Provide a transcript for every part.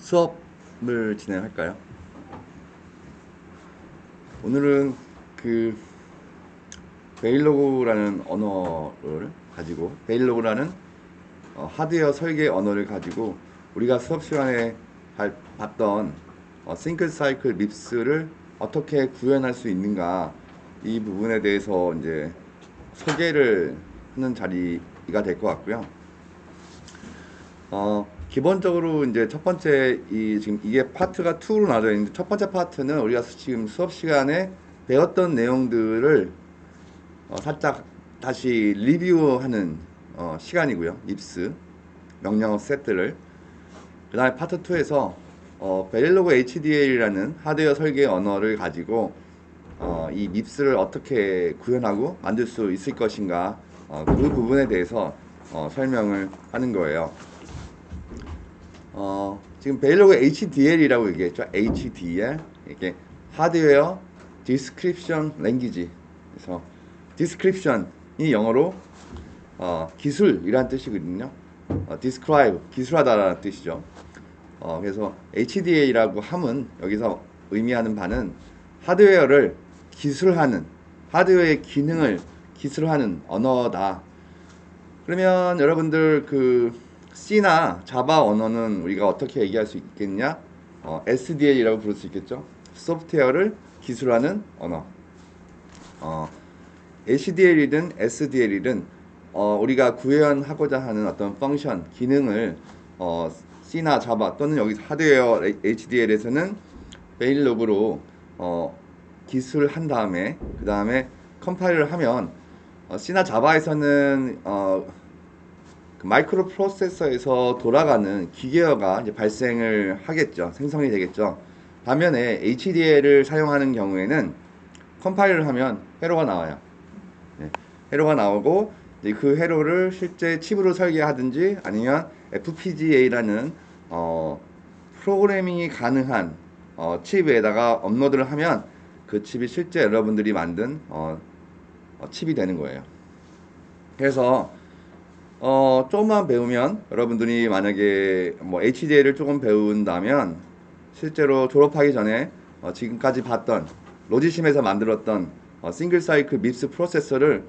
수업을 진행할까요? 오늘은 그 베일로그라는 언어를 가지고 베일로그라는 하드웨어 설계 언어를 가지고 우리가 수업 시간에 봤던 싱글 사이클 밉스를 어떻게 구현할 수 있는가, 이 부분에 대해서 이제 소개를 하는 자리가 될 것 같고요. 기본적으로 이제 첫 번째, 지금 이게 파트가 2로 나눠져 있는데, 첫 번째 파트는 우리가 지금 수업 시간에 배웠던 내용들을 살짝 다시 리뷰하는 시간이고요. 립스 명령어 세트를. 그 다음에 파트 2에서 베릴로그 HDL이라는 하드웨어 설계 언어를 가지고 이 립스를 어떻게 구현하고 만들 수 있을 것인가, 그 부분에 대해서 설명을 하는 거예요. 지금 베일로그 HDL이라고 얘기했죠. HDL, 이게 하드웨어 디스크립션 랭귀지. 그래서 디스크립션이 영어로 기술이란 뜻이거든요. describe, 기술하다라는 뜻이죠. 그래서 HDL이라고 함은 여기서 의미하는 바는 하드웨어를 기술하는, 하드웨어의 기능을 기술하는 언어다. 그러면 여러분들 그 C나 자바 언어는 우리가 어떻게 얘기할 수 있겠냐? SDL이라고 부를 수 있겠죠. 소프트웨어를 기술하는 언어. HDL이든 SDL이든 우리가 구현하고자 하는 어떤 펑션, 기능을 C나 자바 또는 여기 하드웨어 HDL에서는 베일로그로 기술한 다음에 그 다음에 컴파일을 하면 C나 자바에서는 그 마이크로 프로세서에서 돌아가는 기계어가 이제 발생을 하겠죠. 생성이 되겠죠. 반면에 HDL을 사용하는 경우에는 컴파일을 하면 회로가 나와요. 네, 회로가 나오고 그 회로를 실제 칩으로 설계하든지 아니면 FPGA라는 프로그래밍이 가능한 칩에다가 업로드를 하면 그 칩이 실제 여러분들이 만든 칩이 되는 거예요. 그래서 조금만 배우면, 여러분들이 만약에 뭐 HDL을 조금 배운다면 실제로 졸업하기 전에 지금까지 봤던 로지심에서 만들었던 싱글 사이클 밉스 프로세서를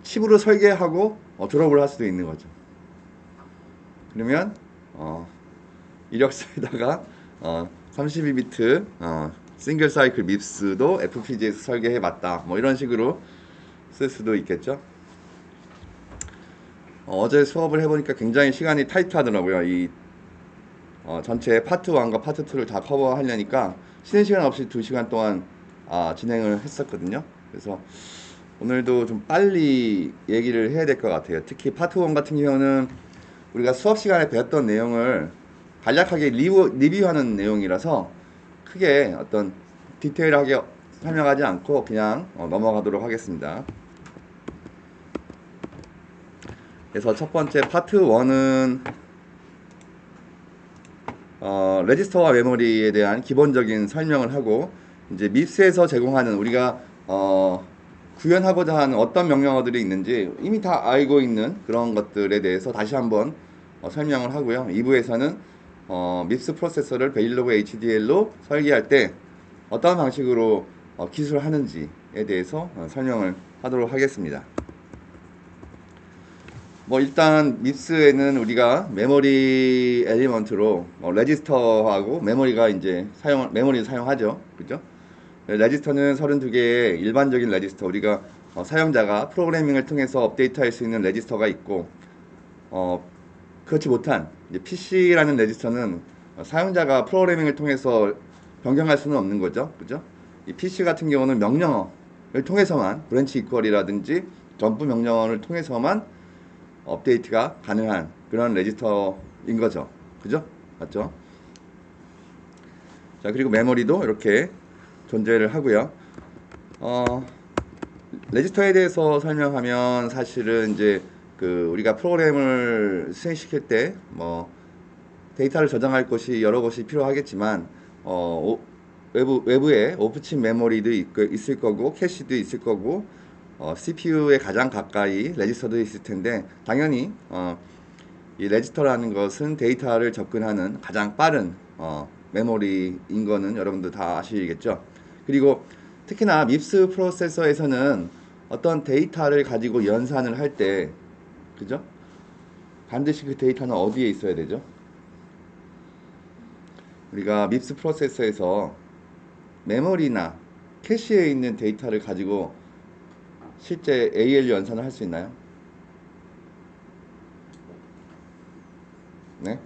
칩으로 설계하고 졸업을 할 수도 있는 거죠. 그러면 이력서에다가 32비트 싱글 사이클 밉스도 FPGA에서 설계해 봤다, 뭐 이런 식으로 쓸 수도 있겠죠. 어제 수업을 해보니까 굉장히 시간이 타이트하더라고요. 이 전체 파트 1과 파트 2를 다 커버하려니까 쉬는 시간 없이 2시간 동안 진행을 했었거든요. 그래서 오늘도 좀 빨리 얘기를 해야 될 것 같아요. 특히 파트 1 같은 경우는 우리가 수업 시간에 배웠던 내용을 간략하게 리뷰하는 내용이라서 크게 어떤 디테일하게 설명하지 않고 그냥 넘어가도록 하겠습니다. 그래서 첫 번째 파트 1은 레지스터와 메모리에 대한 기본적인 설명을 하고, 이제 밉스에서 제공하는 우리가 구현하고자 하는 어떤 명령어들이 있는지 이미 다 알고 있는 그런 것들에 대해서 다시 한번 설명을 하고요. 2부에서는 밉스 프로세서를 베일로그 HDL로 설계할 때 어떤 방식으로 기술하는지에 대해서 설명을 하도록 하겠습니다. 뭐 일단 밉스에는 우리가 메모리 엘리먼트로 레지스터하고 메모리가 이제 메모리를 사용하죠. 그죠? 레지스터는 32개의 일반적인 레지스터, 우리가 사용자가 프로그래밍을 통해서 업데이트할 수 있는 레지스터가 있고, 그렇지 못한 이제 PC라는 레지스터는 사용자가 프로그래밍을 통해서 변경할 수는 없는 거죠. 그죠? 이 PC 같은 경우는 명령어를 통해서만, 브랜치 이퀄이라든지 점프 명령어를 통해서만 업데이트가 가능한 그런 레지스터인 거죠. 그죠? 맞죠? 자, 그리고 메모리도 이렇게 존재를 하고요. 레지스터에 대해서 설명하면 사실은 이제 그 우리가 프로그램을 수행시킬 때 뭐 데이터를 저장할 곳이 여러 곳이 필요하겠지만 외부에 오프칩 메모리도 있을 거고, 캐시도 있을 거고, CPU에 가장 가까이 레지스터도 있을 텐데, 당연히 이 레지스터라는 것은 데이터를 접근하는 가장 빠른 메모리인 거는 여러분들 다 아시겠죠? 그리고 특히나 밉스 프로세서에서는 어떤 데이터를 가지고 연산을 할 때, 그죠? 반드시 그 데이터는 어디에 있어야 되죠? 우리가 밉스 프로세서에서 메모리나 캐시에 있는 데이터를 가지고 실제 ALU 연산을 할 수 있나요? 네?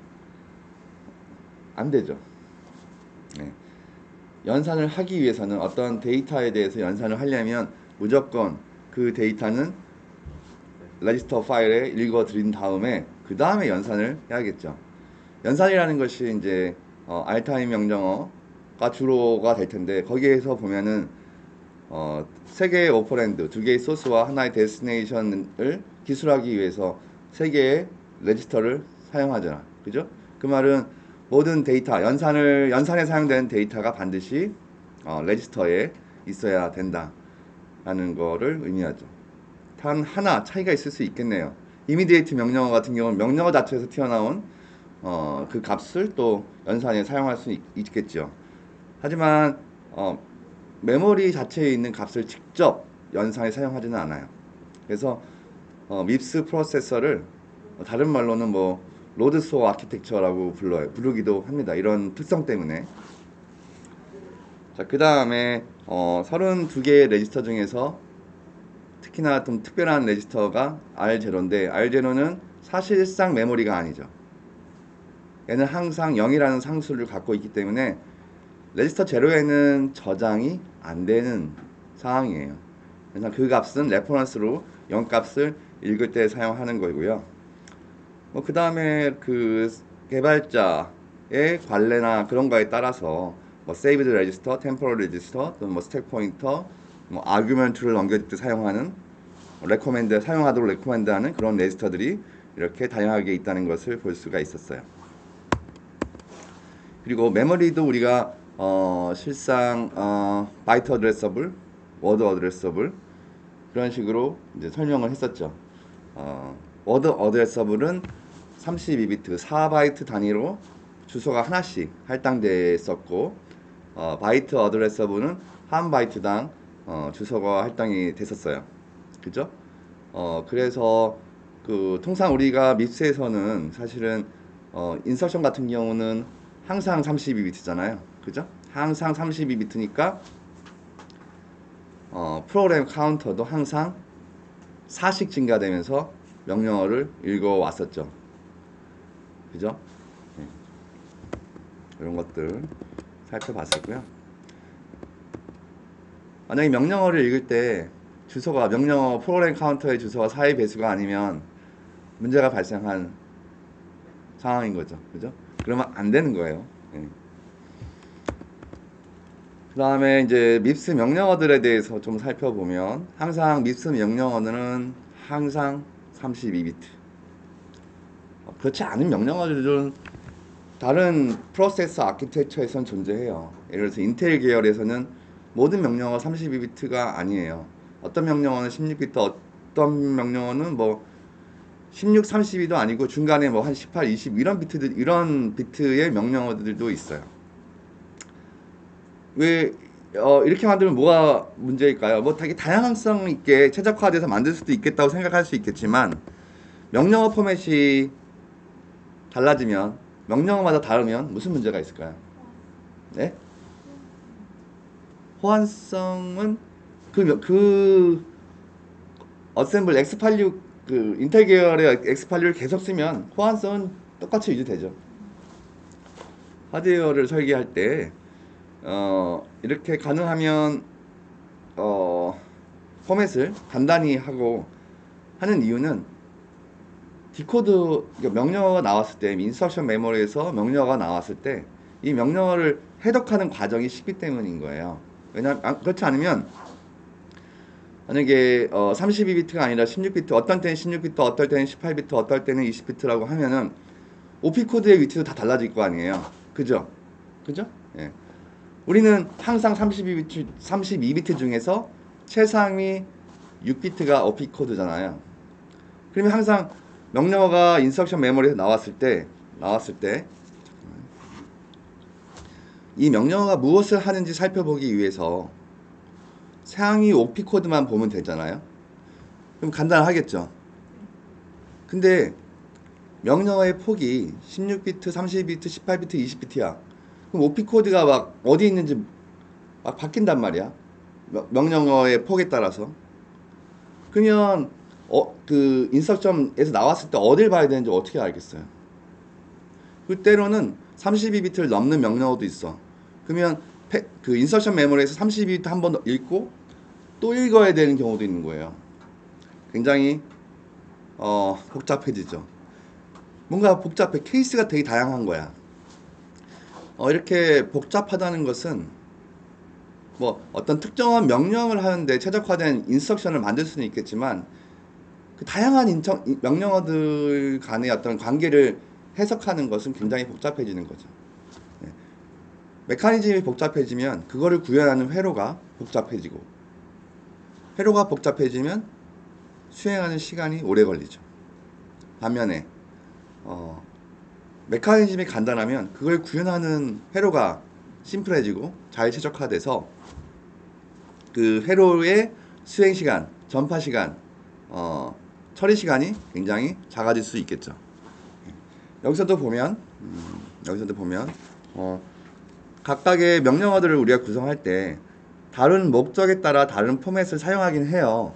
안 되죠. 네. 연산을 하기 위해서는 어떤 데이터에 대해서 연산을 하려면 무조건 그 데이터는 레지스터 파일에 읽어 드린 다음에 그 다음에 연산을 해야겠죠. 연산이라는 것이 이제 알타임 명령어가 주로가 될 텐데 거기에서 보면은 세 개의 오퍼랜드, 두 개의 소스와 하나의 데스티네이션을 기술하기 위해서 세 개의 레지스터를 사용하잖아. 그죠? 그 말은 모든 데이터, 연산에 사용되는 데이터가 반드시 레지스터에 있어야 된다라는 거를 의미하죠. 단 하나 차이가 있을 수 있겠네요. 이미디에이트 명령어 같은 경우는 명령어 자체에서 튀어나온 그 값을 또 연산에 사용할 수 있겠죠. 하지만 메모리 자체에 있는 값을 직접 연산에 사용하지는 않아요. 그래서 밉스 프로세서를 다른 말로는 뭐 로드 스토어 아키텍처라고 부르기도 합니다. 이런 특성 때문에. 자, 그 다음에 32개의 레지스터 중에서 특히나 좀 특별한 레지스터가 R0인데 R0는 사실상 메모리가 아니죠. 얘는 항상 0이라는 상수를 갖고 있기 때문에 레지스터 제로에는 저장이 안 되는 상황이에요. 그래서 그 값은 레퍼런스로 0 값을 읽을 때 사용하는 거고요. 그 다음에 그 개발자의 관례나 그런 거에 따라서 saved register, temporal register, 또는 stack pointer, argument를 넘겨줄 때 사용하는 사용하도록 레코멘드하는 그런 레지스터들이 이렇게 다양하게 있다는 것을 볼 수가 있었어요. 그리고 메모리도 우리가 실상 바이트 어드레서블, 워드 어드레서블 그런 식으로 이제 설명을 했었죠. 워드 어드레서블은 32비트 4바이트 단위로 주소가 하나씩 할당됐었고 바이트 어드레서블은 한 바이트당 주소가 할당이 됐었어요. 그죠? 그래서 통상 우리가 밉스에서는 사실은 인서션 같은 경우는 항상 32비트잖아요. 그죠? 항상 32비트니까 프로그램 카운터도 항상 4씩 증가되면서 명령어를 읽어왔었죠. 그죠? 네. 이런 것들 살펴봤었고요. 만약에 명령어를 읽을 때 주소가 명령어 프로그램 카운터의 주소가 4의 배수가 아니면 문제가 발생한 상황인 거죠. 그죠? 그러면 안 되는 거예요. 네. 그 다음에 이제 밉스 명령어들에 대해서 좀 살펴보면 항상 밉스 명령어는 항상 32비트. 그렇지 않은 명령어들은 다른 프로세서 아키텍처에선 존재해요. 예를 들어서 인텔 계열에서는 모든 명령어 32비트가 아니에요. 어떤 명령어는 16비트, 어떤 명령어는 뭐 16, 32도 아니고 중간에 뭐 한 18, 20 이런 비트의 명령어들도 있어요. 왜 이렇게 만들면 뭐가 문제일까요? 뭐 되게 다양성 있게 최적화돼서 만들 수도 있겠다고 생각할 수 있겠지만 명령어 포맷이 달라지면 명령어마다 다르면 무슨 문제가 있을까요? 네? 호환성은 어셈블 X86 인텔 계열의 X86을 계속 쓰면 호환성은 똑같이 유지되죠. 하드웨어를 설계할 때 이렇게 가능하면 포맷을 간단히 하고 하는 이유는 디코드 명령어가 나왔을 때 인스트럭션 메모리에서 명령어가 나왔을 때 이 명령어를 해독하는 과정이 쉽기 때문인 거예요. 왜냐하면 그렇지 않으면 만약에 32비트가 아니라 16비트, 어떤 때는 16비트, 어떨 때는 18비트, 어떨 때는 20비트라고 하면은 OP 코드의 위치도 다 달라질 거 아니에요. 그죠? 그죠? 예. 우리는 항상 32비트 중에서 최상위 6비트가 OP 코드잖아요. 그러면 항상 명령어가 인스트럭션 메모리에서 나왔을 때 이 명령어가 무엇을 하는지 살펴보기 위해서 상위 OP 코드만 보면 되잖아요. 그럼 간단하겠죠. 근데 명령어의 폭이 16비트, 32비트, 18비트, 20비트야. 그럼 OP 코드가 막 어디 있는지 막 바뀐단 말이야. 명령어의 폭에 따라서. 그러면 그 인스트럭션에서 나왔을 때 어딜 봐야 되는지 어떻게 알겠어요? 그 때로는 32비트를 넘는 명령어도 있어. 그러면 그 인스트럭션 메모리에서 32비트 한 번 읽고 또 읽어야 되는 경우도 있는 거예요. 굉장히 복잡해지죠. 뭔가 복잡해. 케이스가 되게 다양한 거야. 이렇게 복잡하다는 것은 뭐 어떤 특정한 명령을 하는데 최적화된 인스트럭션을 만들 수는 있겠지만 그 다양한 명령어들 간의 어떤 관계를 해석하는 것은 굉장히 복잡해지는 거죠. 메커니즘이 복잡해지면 그거를 구현하는 회로가 복잡해지고, 회로가 복잡해지면 수행하는 시간이 오래 걸리죠. 반면에 메커니즘이 간단하면 그걸 구현하는 회로가 심플해지고 잘 최적화돼서 그 회로의 수행 시간, 전파 시간, 처리 시간이 굉장히 작아질 수 있겠죠. 여기서도 보면 각각의 명령어들을 우리가 구성할 때 다른 목적에 따라 다른 포맷을 사용하긴 해요.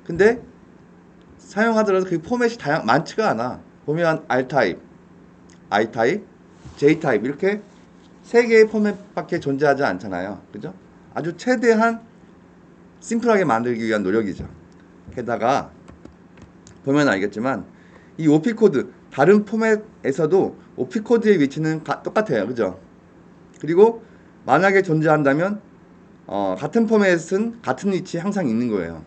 근데 사용하더라도 그 포맷이 많지가 않아. 보면 R타입, I타입, J타입 이렇게 세 개의 포맷밖에 존재하지 않잖아요. 그죠? 아주 최대한 심플하게 만들기 위한 노력이죠. 게다가 보면 알겠지만 이 OP 코드 다른 포맷에서도 OP 코드의 위치는 똑같아요. 그죠? 그리고 만약에 존재한다면 같은 포맷은 같은 위치에 항상 있는 거예요.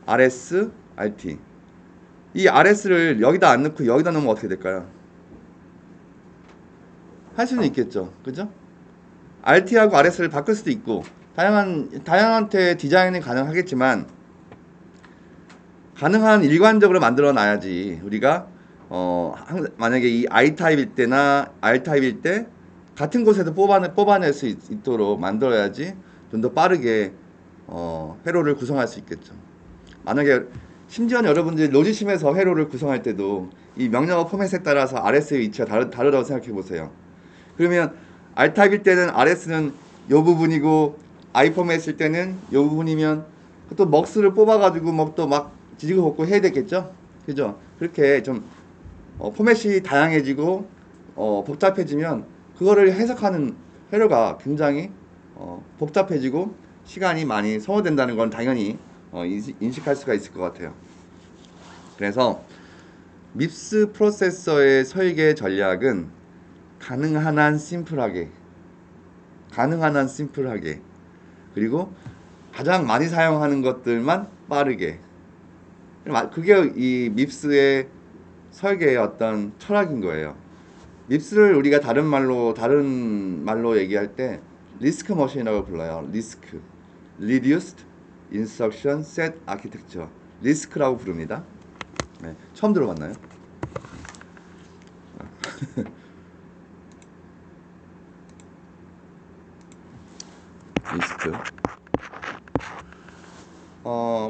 RS, RT. 이 RS를 여기다 안 넣고 여기다 넣으면 어떻게 될까요? 할 수는 있겠죠. 그죠? RT하고 RS를 바꿀 수도 있고 다양한테 디자인이 가능하겠지만 가능한 일관적으로 만들어 놔야지 우리가 만약에 이 I 타입일 때나 R 타입일 때 같은 곳에서 뽑아낼 수 있도록 만들어야지 좀 더 빠르게 회로를 구성할 수 있겠죠. 만약에 심지어는 여러분들이 로지심에서 회로를 구성할 때도 이 명령어 포맷에 따라서 RS의 위치가 다르다고 생각해 보세요. 그러면 R 타입일 때는 RS는 요 부분이고 I 포맷일 때는 요 부분이면 또 먹스를 뽑아가지고 막 뒤지고 볶고 해야 되겠죠? 그죠? 그렇게 좀 포맷이 다양해지고 복잡해지면 그거를 해석하는 회로가 굉장히 복잡해지고 시간이 많이 소모된다는 건 당연히 인식할 수가 있을 것 같아요. 그래서 밉스 프로세서의 설계 전략은 가능한 한 심플하게 그리고 가장 많이 사용하는 것들만 빠르게, 그게 이 밉스의 설계의 어떤 철학인 거예요. 밉스를 우리가 다른 말로 얘기할 때 리스크 머신이라고 불러요. 리스크, Reduced Instruction Set Architecture, 리스크라고 부릅니다. 네, 처음 들어봤나요? 리스트.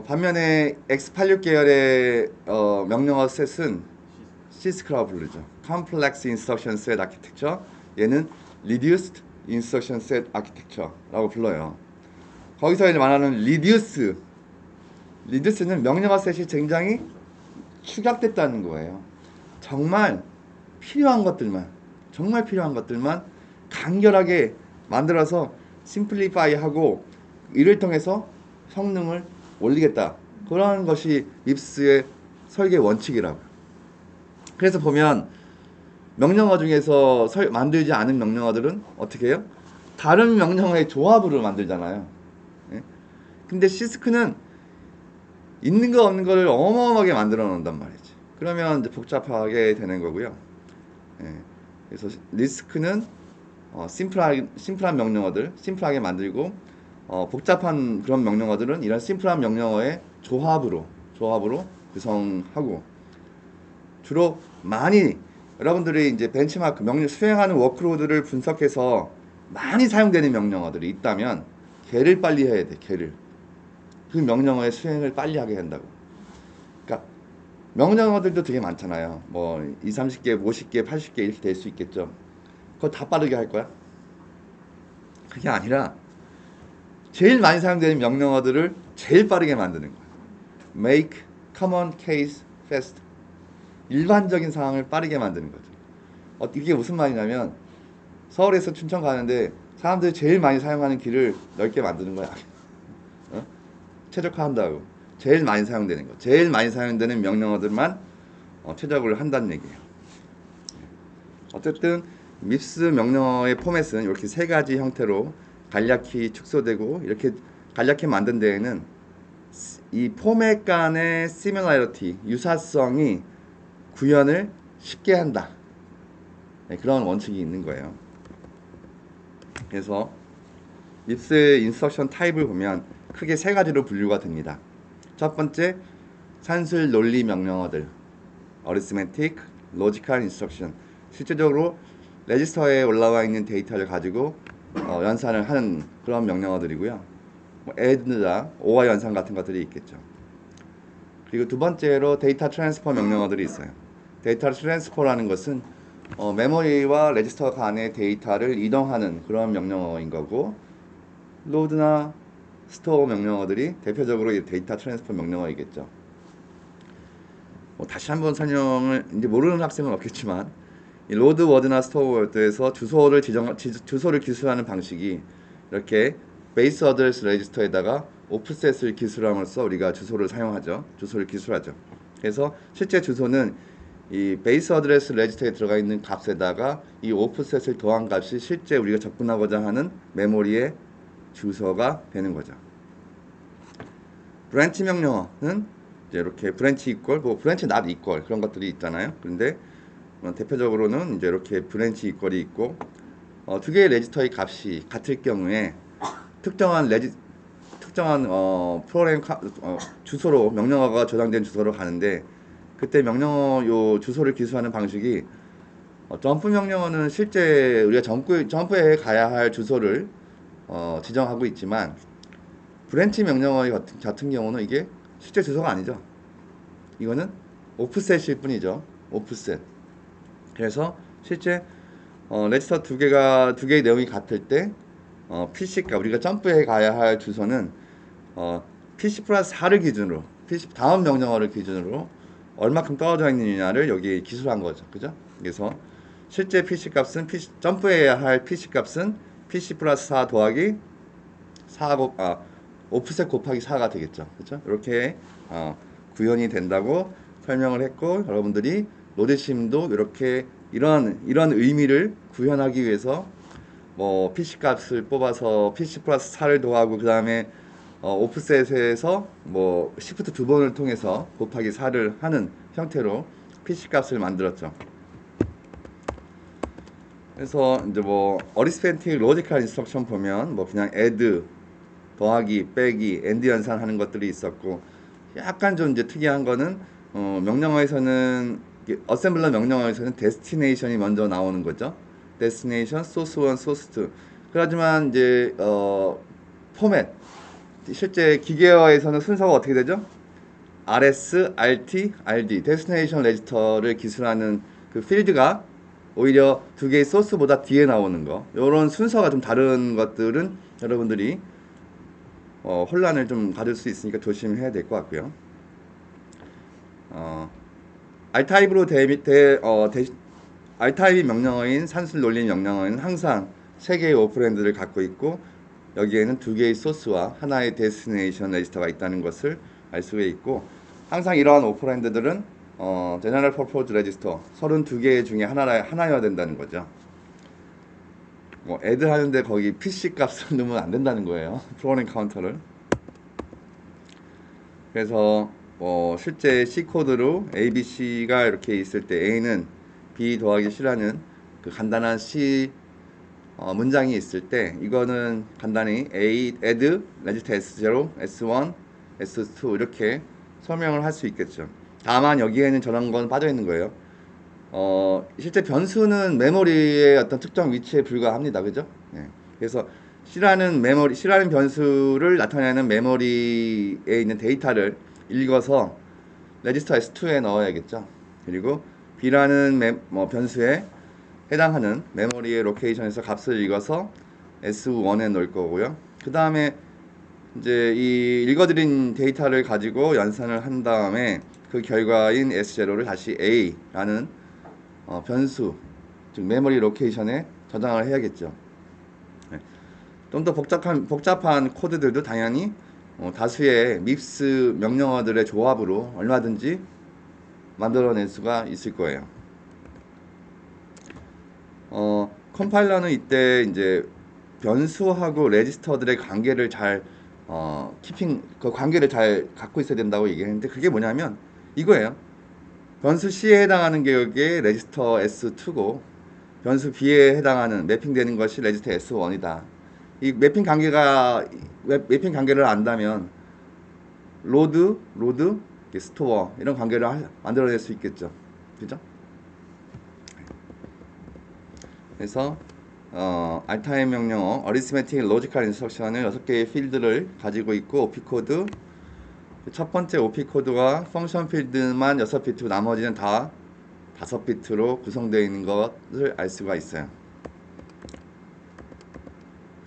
반면에 X86 계열의 명령어 셋은 시스크라고 부르죠. Complex Instruction Set Architecture. 얘는 Reduced Instruction Set Architecture라고 불러요. 거기서 이제 말하는 Reduce는 명령어 셋이 굉장히 축약됐다는 거예요. 정말 필요한 것들만 간결하게 만들어서 심플리파이하고 이를 통해서 성능을 올리겠다. 그런 것이 밉스의 설계 원칙이라고. 그래서 보면 명령어 중에서 만들지 않은 명령어들은 어떻게 해요? 다른 명령어의 조합으로 만들잖아요. 예? 근데 시스크는 있는 거 없는 거를 어마어마하게 만들어 놓는단 말이지. 그러면 이제 복잡하게 되는 거고요. 예. 그래서 리스크는 심플한 명령어들, 심플하게 만들고 복잡한 그런 명령어들은 이런 심플한 명령어의 조합으로 구성하고, 주로 많이 여러분들이 이제 벤치마크 명령 수행하는 워크로드를 분석해서 많이 사용되는 명령어들이 있다면 걔를 빨리 해야 돼. 걔를 그 명령어의 수행을 빨리 하게 한다고. 그러니까 명령어들도 되게 많잖아요. 뭐 2, 30개, 50개, 80개 이렇게 될 수 있겠죠. 그거 다 빠르게 할 거야? 그게 아니라 제일 많이 사용되는 명령어들을 제일 빠르게 만드는 거야. Make common case fast. 일반적인 상황을 빠르게 만드는 거죠. 이게 무슨 말이냐면 서울에서 춘천 가는데 사람들이 제일 많이 사용하는 길을 넓게 만드는 거야. 최적화한다고. 제일 많이 사용되는 거. 제일 많이 사용되는 명령어들만 최적을 한다는 얘기예요. 어쨌든 밉스 명령어의 포맷은 이렇게 세 가지 형태로 간략히 축소되고 이렇게 간략히 만든 데에는 이 포맷 간의 similarity, 유사성이 구현을 쉽게 한다. 네, 그런 원칙이 있는 거예요. 그래서 밉스의 인스트럭션 타입을 보면 크게 세 가지로 분류가 됩니다. 첫 번째, 산술 논리 명령어들, arithmetic, logical instruction. 실제적으로 레지스터에 올라와 있는 데이터를 가지고 연산을 하는 그런 명령어들이고요. 뭐 add나 OR 연산 같은 것들이 있겠죠. 그리고 두 번째로 데이터 트랜스퍼 명령어들이 있어요. 데이터 트랜스퍼라는 것은 메모리와 레지스터 간의 데이터를 이동하는 그런 명령어인 거고, 로드나 스토어 명령어들이 대표적으로 데이터 트랜스퍼 명령어이겠죠. 다시 한번 설명을, 이제 모르는 학생은 없겠지만 이 로드 워드나 스토어 워드에서 주소를 기술하는 방식이 이렇게 베이스 어드레스 레지스터에다가 오프셋을 기술함으로써 우리가 주소를 사용하죠. 주소를 기술하죠. 그래서 실제 주소는 이 베이스 어드레스 레지스터에 들어가 있는 값에다가 이 오프셋을 더한 값이 실제 우리가 접근하고자 하는 메모리의 주소가 되는 거죠. 브랜치 명령어는 이제 이렇게 브랜치 이퀄, 뭐 브랜치 not 이퀄 그런 것들이 있잖아요. 그런데 대표적으로는 이제 이렇게 브랜치 이퀄이 있고 두 개의 레지스터의 값이 같을 경우에 특정한 프로그램 주소로 명령어가 저장된 주소로 가는데, 그때 명령어 요 주소를 기술하는 방식이 점프 명령어는 실제 우리가 점프에 가야 할 주소를 지정하고 있지만, 브랜치 명령어 같은 경우는 이게 실제 주소가 아니죠. 이거는 오프셋일 뿐이죠. 오프셋. 그래서 실제 레지스터 두 개의 내용이 같을 때 PC가 우리가 점프해 가야 할 주소는 PC 플러스 4를 기준으로, PC 다음 명령어를 기준으로 얼마큼 떨어져 있느냐를 여기 기술한 거죠. 그죠? 그래서 실제 PC 값은 점프해야 할 PC 값은 PC 플러스 4 더하기 5% 곱하기 4가 되겠죠. 그렇죠? 이렇게 구현이 된다고 설명을 했고, 여러분들이 노드심도 이렇게 이런 의미를 구현하기 위해서 뭐 PC 값을 뽑아서 PC 플러스 4를 더하고 그 다음에 오프셋에서 뭐 시프트 두 번을 통해서 곱하기 4를 하는 형태로 PC 값을 만들었죠. 그래서 이제 뭐 어리스펜틱 로지컬 인스트럭션 보면 뭐 그냥 add 더하기 빼기 AND 연산하는 것들이 있었고, 약간 좀 이제 특이한 거는 명령어에서는 어셈블러 명령어에서는 데스티네이션이 먼저 나오는 거죠. 데스티네이션, 소스 1, 소스 2. 그렇지만 이제 포맷 실제 기계어에서는 순서가 어떻게 되죠? RS, RT, RD 데스티네이션 레지스터를 기술하는 그 필드가 오히려 두 개의 소스보다 뒤에 나오는 거, 이런 순서가 좀 다른 것들은 여러분들이 혼란을 좀 가질 수 있으니까 조심해야 될 것 같고요. R타입으로 R타입 명령어인 산술 논리 명령어는 항상 3개의 오퍼랜드를 갖고 있고, 여기에는 2개의 소스와 하나의 데스티네이션 레지스터가 있다는 것을 알 수가 있고, 항상 이러한 오퍼랜드들은 제너럴 퍼포즈 레지스터 32개 중에 하나여야 된다는 거죠. 뭐 애드 하는데 거기 PC 값을 넣으면 안 된다는 거예요. 프로그램 카운터를. 그래서 실제 C 코드로 A, B, C가 이렇게 있을 때 A는 B 더하기 C라는 그 간단한 C 문장이 있을 때, 이거는 간단히 A add 레지스터 S0, S1, S2 이렇게 설명을 할 수 있겠죠. 다만 여기에는 저런 건 빠져 있는 거예요. 실제 변수는 메모리의 어떤 특정 위치에 불과합니다. 그죠? 네. 그래서 C라는 변수를 나타내는 메모리에 있는 데이터를 읽어서 레지스터 S2에 넣어야겠죠. 그리고 B라는 변수에 해당하는 메모리의 로케이션에서 값을 읽어서 S1에 넣을 거고요. 그 다음에 이제 이 읽어드린 데이터를 가지고 연산을 한 다음에 그 결과인 S0를 다시 A라는 변수, 즉 메모리 로케이션에 저장을 해야겠죠. 네. 좀 더 복잡한 코드들도 당연히 다수의 밉스 명령어들의 조합으로 얼마든지 만들어낼 수가 있을 거예요. 컴파일러는 이때 이제 변수하고 레지스터들의 관계를 잘 그 관계를 잘 갖고 있어야 된다고 얘기했는데, 그게 뭐냐면 이거예요. 변수 C에 해당하는 게 여기에 레지스터 S2고, 변수 B에 해당하는 매핑되는 것이 레지스터 S1이다. 이 매핑 관계를 안다면 로드, 스토어 이런 관계를 만들어낼 수 있겠죠. 그죠? 그래서 알타임 명령어 어리스메틱 로지컬 인스트럭션을 6개의 필드를 가지고 있고, OP-코드 첫 번째 OP-코드와 펑션 필드만 6비트고 나머지는 다 5비트로 구성되어 있는 것을 알 수가 있어요.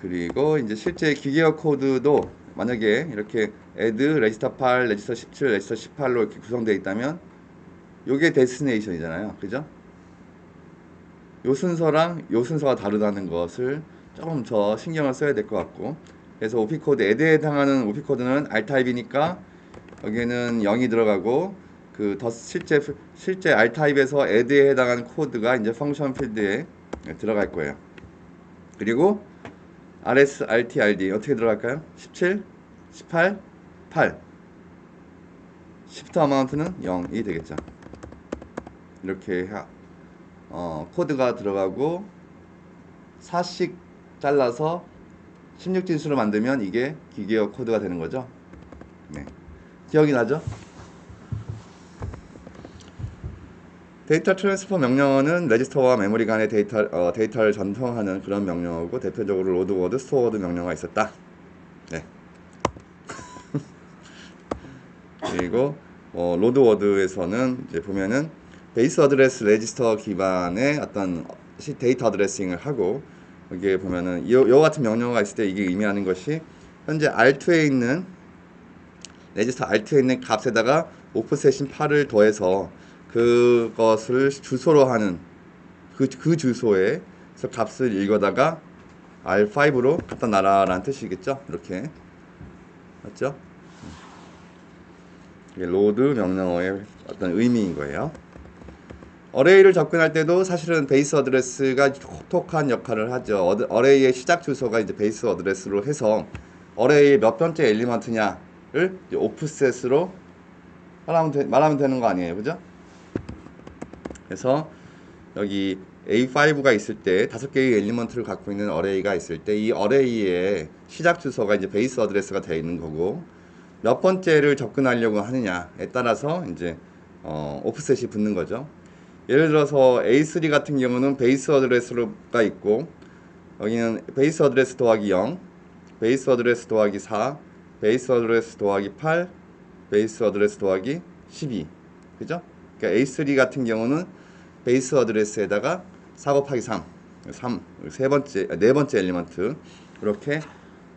그리고 이제 실제 기계어 코드도 만약에 이렇게 add 레지스터 8, 레지스터 17, 레지스터 18로 이렇게 구성되어 있다면 요게 데스티네이션이잖아요. 그죠? 요 순서랑 요 순서가 다르다는 것을 조금 더 신경을 써야 될 것 같고, 그래서 OP-코드 add에 해당하는 OP-코드는 R타입이니까 여기에는 0이 들어가고, 그 실제 R타입에서 add에 해당하는 코드가 이제 펑션 필드에 들어갈 거예요. 그리고 RS, RT, RD 어떻게 들어갈까요? 17, 18, 8 시프트 어마운트는 0이 되겠죠. 이렇게 코드가 들어가고 4씩 잘라서 16진수로 만들면 이게 기계어 코드가 되는 거죠. 네. 기억이 나죠? 데이터 트랜스퍼 명령어는 레지스터와 메모리 간의 데이터를 전송하는 그런 명령어고, 대표적으로 로드워드, 스토어워드 명령어가 있었다. 네. 그리고 로드워드에서는 이제 보면은 베이스 어드레스 레지스터 기반의 어떤 데이터 어드레싱을 하고, 여기에 보면은 요 같은 명령어가 있을 때 이게 의미하는 것이 현재 R2에 있는 레지스터 R2에 있는 값에다가 오프셋인 8을 더해서 그것을 주소로 하는 그 주소에 값을 읽어다가 R5로 갖다 놔라라는 뜻이겠죠. 이렇게 맞죠? 이게 로드 명령어의 어떤 의미인 거예요. 어레이를 접근할 때도 사실은 베이스 어드레스가 톡톡한 역할을 하죠. 어레이의 시작 주소가 이제 베이스 어드레스로 해서 어레이의 몇 번째 엘리먼트냐를 오프셋으로 말하면 되는 거 아니에요, 그죠? 그래서 여기 A5가 있을 때 5개의 엘리먼트를 갖고 있는 어레이가 있을 때 이 어레이의 시작 주소가 이제 베이스 어드레스가 되어 있는 거고, 몇 번째를 접근하려고 하느냐에 따라서 이제 오프셋이 붙는 거죠. 예를 들어서 A3 같은 경우는 베이스 어드레스가 있고, 여기는 베이스 어드레스 더하기 0, 베이스 어드레스 더하기 4, 베이스 어드레스 더하기 8, 베이스 어드레스 더하기 12. 그죠? 그러니까 A3 같은 경우는 베이스 어드레스에다가 4 곱하기 3, 네 번째 엘리먼트, 이렇게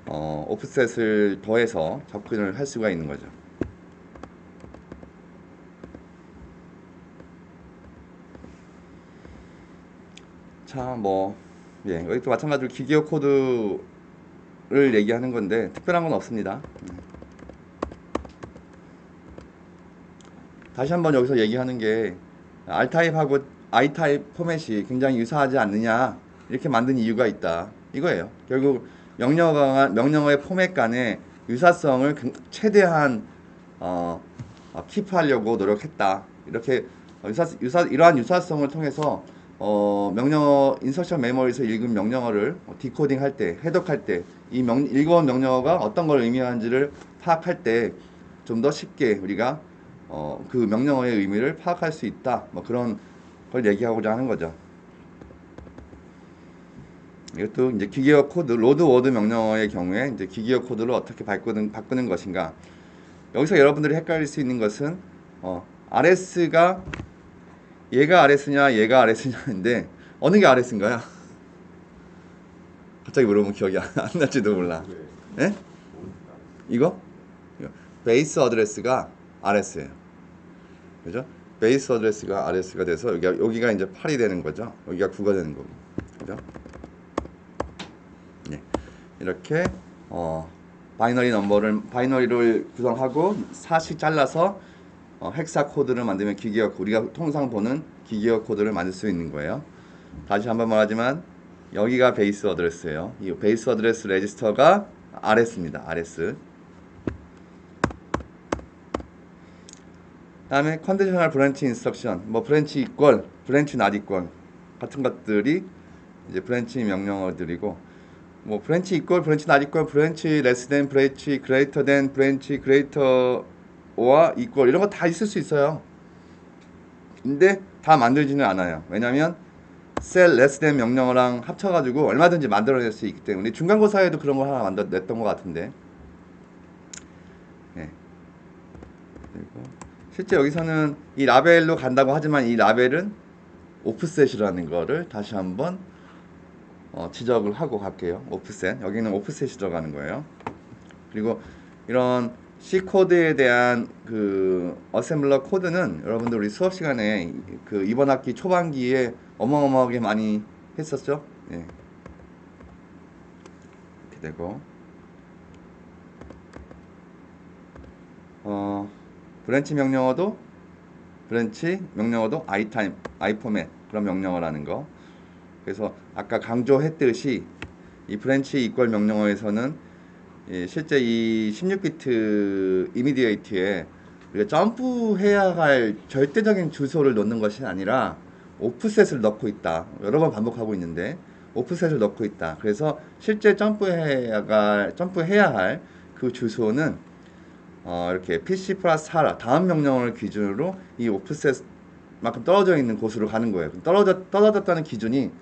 오프셋을 더해서 접근을 할 수가 있는 거죠. 자, 여기 또 마찬가지로 기계어 코드를 얘기하는 건데 특별한 건 없습니다. 다시 한번 여기서 얘기하는 게 R타입하고 I타입 포맷이 굉장히 유사하지 않느냐, 이렇게 만든 이유가 있다 이거예요. 결국 명령어의 포맷 간의 유사성을 최대한 킵하려고 노력했다. 이렇게 이러한 유사성을 통해서 명령어 인서션 메모리에서 읽은 명령어를 디코딩 할 때, 해독할 때 이 읽어온 명령어가 어떤 걸 의미하는지를 파악할 때 좀 더 쉽게 우리가 그 명령어의 의미를 파악할 수 있다. 뭐 그런 걸 얘기하고자 하는 거죠. 이것도 이제 기계어 코드, 로드 워드 명령어의 경우에 이제 기계어 코드를 어떻게 바꾸는 것인가. 여기서 여러분들이 헷갈릴 수 있는 것은 RS가 얘가 RS냐 얘가 RS냐인데 어느 게 RS인가요? 갑자기 물어보면 기억이 안 날지도 몰라. 예? 이거? 베이스 어드레스가 RS예요. 그죠? 베이스 어드레스가 RS가 돼서 여기가 이제 8이 되는 거죠. 여기가 9가 되는 거고. 그죠? 예. 이렇게 바이너리를 구성하고 4씩 잘라서 헥사 코드를 만들면 기계어 우리가 통상 보는 기계어 코드를 만들 수 있는 거예요. 다시 한번 말하지만 여기가 베이스 어드레스예요. 이 베이스 어드레스 레지스터가 RS입니다. RS. 다음에 컨디셔널 브랜치 인스트럭션, 뭐 브랜치 이퀄, 브랜치 낫 이퀄 같은 것들이 이제 브랜치 명령어들이고, 뭐 브랜치 이퀄, 브랜치 낫 이퀄, 브랜치 레스 댄, 브랜치 그레이터 댄, 브랜치 그레이터와 이퀄 이런 거 다 있을 수 있어요. 근데 다 만들지는 않아요. 왜냐면 셀 레스 댄 명령어랑 합쳐가지고 얼마든지 만들어낼 수 있기 때문에 중간고사에도 그런 거 하나 냈던 것 같은데. 네. 그리고 실제 여기서는 이 라벨로 간다고 하지만 이 라벨은 오프셋이라는 거를 다시 한번 지적을 하고 갈게요. 오프셋. 여기는 오프셋이 들어가는 거예요. 그리고 이런 C 코드에 대한 그 어셈블러 코드는 여러분들 우리 수업 시간에 그 이번 학기 초반기에 어마어마하게 많이 했었죠. 예. 이렇게 되고 브랜치 명령어도 iTime, iFormat 그런 명령어라는 거. 그래서 아까 강조했듯이 이 브랜치 이퀄 명령어에서는 실제 이 16비트 이미디에이트에 우리가 점프해야 할 절대적인 주소를 넣는 것이 아니라 오프셋을 넣고 있다. 여러 번 반복하고 있는데 오프셋을 넣고 있다. 그래서 실제 점프해야 할 그 주소는 이렇게 PC 플러스 4 다음 명령어를 기준으로 이 오프셋만큼 떨어져 있는 곳으로 가는 거예요. 떨어졌다는 기준이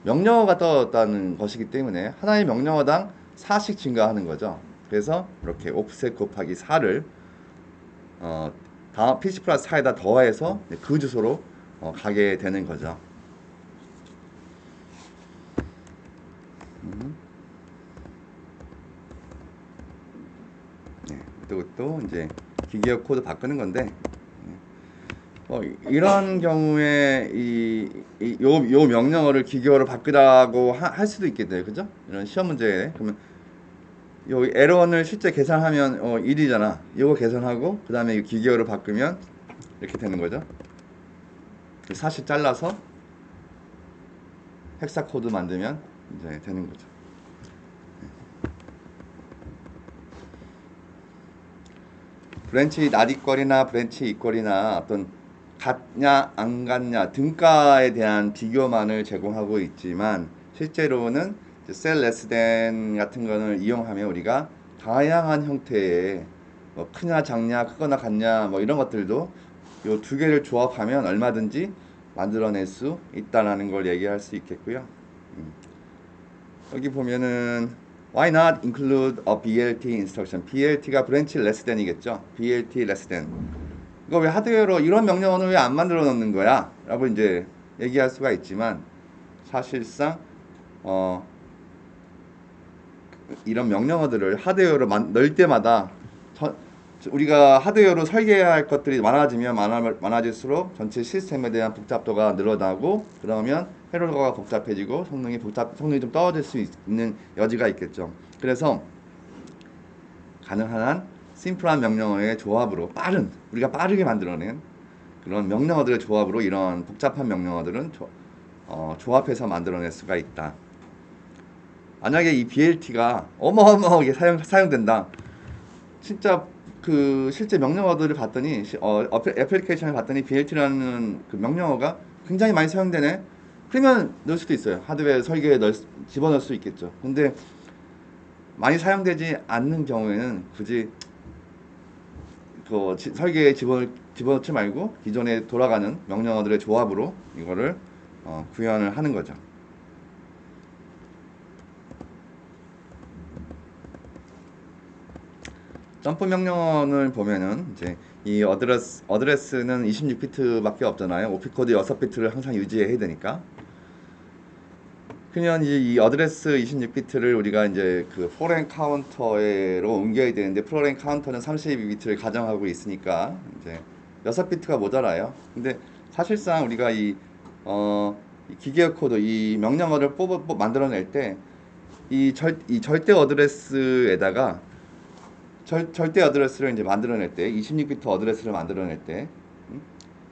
명령어가 떨어졌다는 것이기 때문에 하나의 명령어당 4씩 증가하는 거죠. 그래서 이렇게 오프셋 곱하기 4를 다음 PC 플러스 4에다 더해서 그 주소로 가게 되는 거죠. 또 이제 기계어 코드 바꾸는 건데 이런 경우에 요 명령어를 기계어로 바꾸라고 할 수도 있겠네요. 그죠? 이런 시험 문제에 그러면 요 에러원을 실제 계산하면 1이잖아. 이거 계산하고 그 다음에 기계어로 바꾸면 이렇게 되는 거죠. 사실 잘라서 헥사 코드 만들면 이제 되는 거죠. 브랜치 낫 이퀄이나 브랜치 이퀄이나 어떤 같냐 안 같냐 등가에 대한 비교만을 제공하고 있지만 실제로는 셀 레스 댄 같은 거를 이용하면 우리가 다양한 형태의 뭐 크냐 작냐 크거나 같냐 뭐 이런 것들도 요 두 개를 조합하면 얼마든지 만들어낼 수 있다라는 걸 얘기할 수 있겠고요. 여기 보면은 Why not include a BLT instruction? BLT가 branch less than이겠죠. BLT less than. 이거 왜 하드웨어로 이런 명령어는 왜 안 만들어 놓는 거야? 라고 이제 얘기할 수가 있지만 사실상 이런 명령어들을 하드웨어로 넣을 때마다 우리가 하드웨어로 설계할 것들이 많아지면 많아질수록 전체 시스템에 대한 복잡도가 늘어나고 그러면 회로가 복잡해지고 성능이 좀 떨어질 수 있는 여지가 있겠죠. 그래서 가능한 한 심플한 명령어의 조합으로 우리가 빠르게 만들어낸 그런 명령어들의 조합으로 이런 복잡한 명령어들은 조합해서 만들어낼 수가 있다. 만약에 이 BLT가 어마어마하게 사용된다. 진짜 실제 명령어들을 봤더니 애플리케이션을 봤더니 BLT라는 그 명령어가 굉장히 많이 사용되네. 그러면 넣을 수도 있어요. 하드웨어 설계에 집어넣을 수 있겠죠. 근데 많이 사용되지 않는 경우에는 굳이 설계에 집어넣지 말고 기존에 돌아가는 명령어들의 조합으로 이거를 구현을 하는 거죠. 점프 명령어를 보면은 이제 이 어드레스는 26비트밖에 없잖아요. 오피코드 6비트를 항상 유지해야 되니까. 그냥 이제 이 어드레스 26비트를 우리가 이제 그 포렌 카운터로 옮겨야 되는데 포렌 카운터는 32비트를 가정하고 있으니까 이제 6비트가 모자라요. 근데 사실상 우리가 이 기계어 코드 이 명령어를 만들어낼 때 이 절대 어드레스에다가 절대 어드레스를 이제 만들어낼 때 26비트 어드레스를 만들어낼 때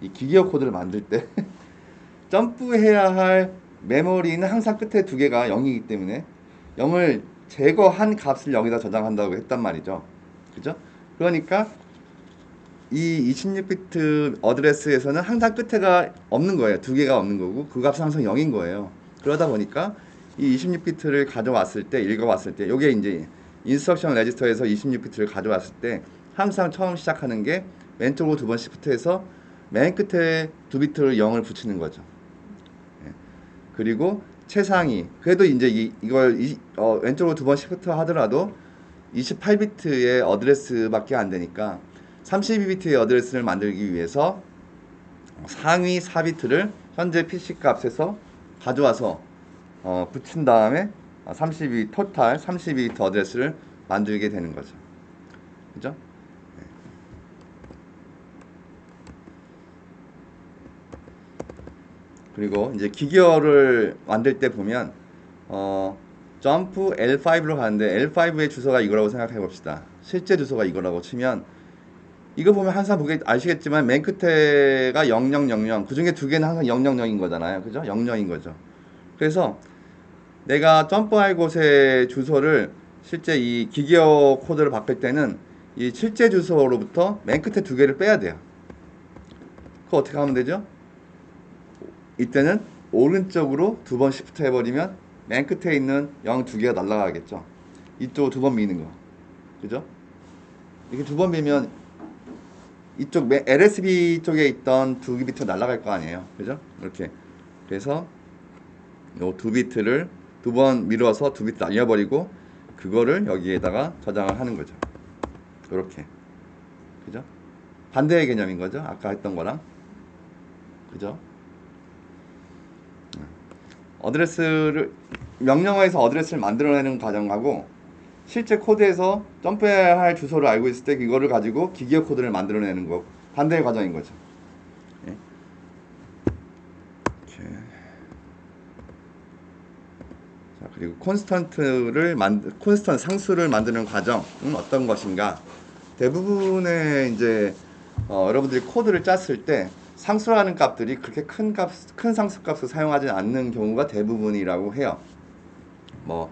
이 기계어 코드를 만들 때 점프해야 할 메모리는 항상 끝에 두 개가 0이기 때문에 0을 제거한 값을 여기다 저장한다고 했단 말이죠. 그죠? 그러니까 이 26비트 어드레스에서는 항상 끝에가 없는 거예요. 두 개가 없는 거고 그 값은 항상 0인 거예요. 그러다 보니까 이 26비트를 가져왔을 때 읽어왔을 때 요게 이제 인스트럭션 레지스터에서 26비트를 가져왔을 때 항상 처음 시작하는 게 왼쪽으로 두 번 시프트해서 맨 끝에 두 비트를 0을 붙이는 거죠. 그리고 최상위 그래도 이제 이걸 왼쪽으로 두 번 시프트 하더라도 28비트의 어드레스밖에 안 되니까 32비트의 어드레스를 만들기 위해서 상위 4비트를 현재 PC 값에서 가져와서 붙인 다음에 토탈 32비트 어드레스를 만들게 되는 거죠. 그죠? 그리고 이제 기계어를 만들 때 보면 점프 L5로 가는데 L5의 주소가 이거라고 생각해 봅시다. 실제 주소가 이거라고 치면 이거 보면 항상 아시겠지만 맨 끝에가 0000 그 중에 두 개는 항상 000인 거잖아요. 그죠? 00인 거죠. 그래서 내가 점프할 곳의 주소를 실제 이 기계어 코드를 바꿀 때는 이 실제 주소로부터 맨 끝에 두 개를 빼야 돼요. 그거 어떻게 하면 되죠? 이때는 오른쪽으로 두 번 시프트 해버리면 맨 끝에 있는 0 두 개가 날아가겠죠. 이쪽으로 두 번 미는 거. 그죠? 이렇게 두 번 밀면 이쪽 LSB 쪽에 있던 두 비트 날아갈 거 아니에요. 그죠? 이렇게. 그래서 요 두 비트를 두 번 밀어서 두 비트 날려버리고 그거를 여기에다가 저장을 하는 거죠. 이렇게. 그죠? 반대의 개념인 거죠. 아까 했던 거랑. 그죠? 명령어에서 어드레스를 만들어내는 과정하고 실제 코드에서 점프해야 할 주소를 알고 있을 때 이거를 가지고 기계어 코드를 만들어내는 거 반대의 과정인 거죠. 예. 자, 그리고 콘스턴트 상수를 만드는 과정은 어떤 것인가? 대부분의 이제 여러분들이 코드를 짰을 때 상수라는 값들이 그렇게 큰 상수 값을 사용하지 않는 경우가 대부분이라고 해요. 뭐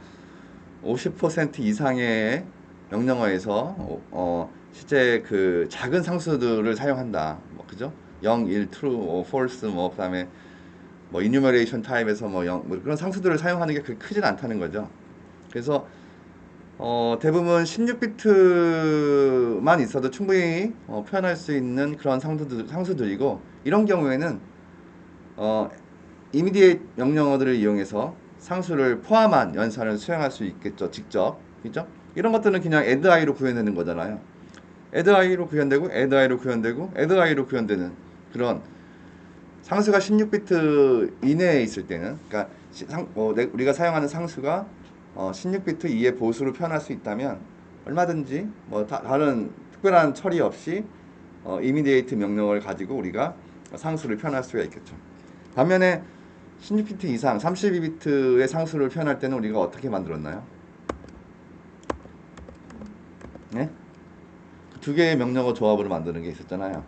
50% 이상의 명령어에서 실제 그 작은 상수들을 사용한다. 뭐 그죠? 0, 1, true, false 뭐 그다음에 뭐 enumeration 타입에서 뭐 그런 상수들을 사용하는 게 그렇게 크진 않다는 거죠. 그래서 대부분 16비트만 있어도 충분히 표현할 수 있는 그런 상수들이고 이런 경우에는 이미디에이트 명령어들을 이용해서 상수를 포함한 연산을 수행할 수 있겠죠. 직접. 그죠? 이런 것들은 그냥 addI로 구현되는 거잖아요. addI로 구현되고 addI로 구현되고 addI로 구현되는 그런 상수가 16비트 이내에 있을 때는 그러니까 우리가 사용하는 상수가 16비트 이의 보수로 표현할 수 있다면 얼마든지 뭐 다른 특별한 처리 없이 이미디에이트 명령을 가지고 우리가 상수를 표현할 수가 있겠죠. 반면에 16비트 이상 32비트의 상수를 표현할 때는 우리가 어떻게 만들었나요? 네? 두 개의 명령어 조합으로 만드는 게 있었잖아요.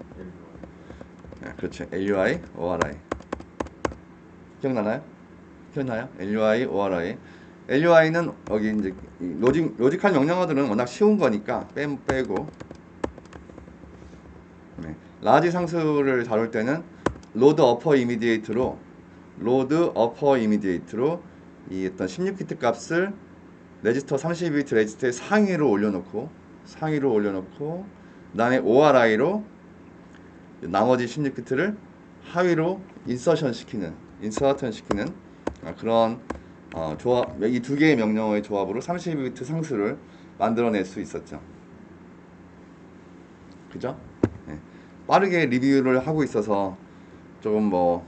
네, 그렇죠. LUI, ORI. 기억나나요? 기억나요? LUI, ORI. LUI는 여기 이제 로직한 명령어들은 워낙 쉬운 거니까 빼고. 네. 라지 상수를 다룰 때는 load upper immediate로 이 어떤 16비트 값을 레지스터 32비트 레지스터의 상위로 올려놓고 그 다음에 ORI로 나머지 16비트를 하위로 인서션 시키는 그런 조합, 이 두 개의 명령어의 조합으로 32비트 상수를 만들어낼 수 있었죠. 그죠? 네. 빠르게 리뷰를 하고 있어서 조금 뭐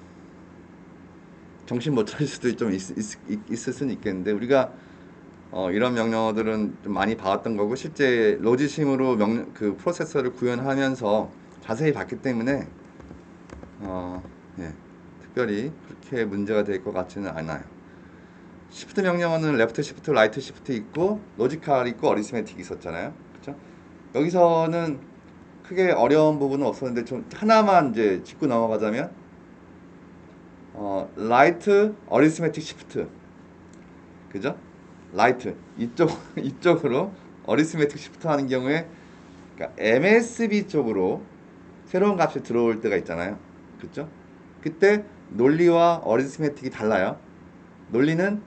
정신 못 차릴 수도 좀 있을 수는 있겠는데, 우리가 이런 명령어들은 좀 많이 봐왔던 거고, 실제 로지심으로 그 프로세서를 구현하면서 자세히 봤기 때문에 예, 특별히 그렇게 문제가 될 것 같지는 않아요. 시프트 명령어는 레프트 시프트, 라이트 시프트 있고 로지컬 있고 어리스메틱 있었잖아요. 그렇죠? 여기서는 크게 어려운 부분은 없었는데 좀 하나만 이제 짚고 넘어가자면 라이트, 어리스메틱 시프트, 그죠? 라이트 이쪽으로 어리스메틱 시프트 하는 경우에, 그러니까 MSB 쪽으로 새로운 값이 들어올 때가 있잖아요. 그렇죠? 그때 논리와 어리스메틱이 달라요. 논리는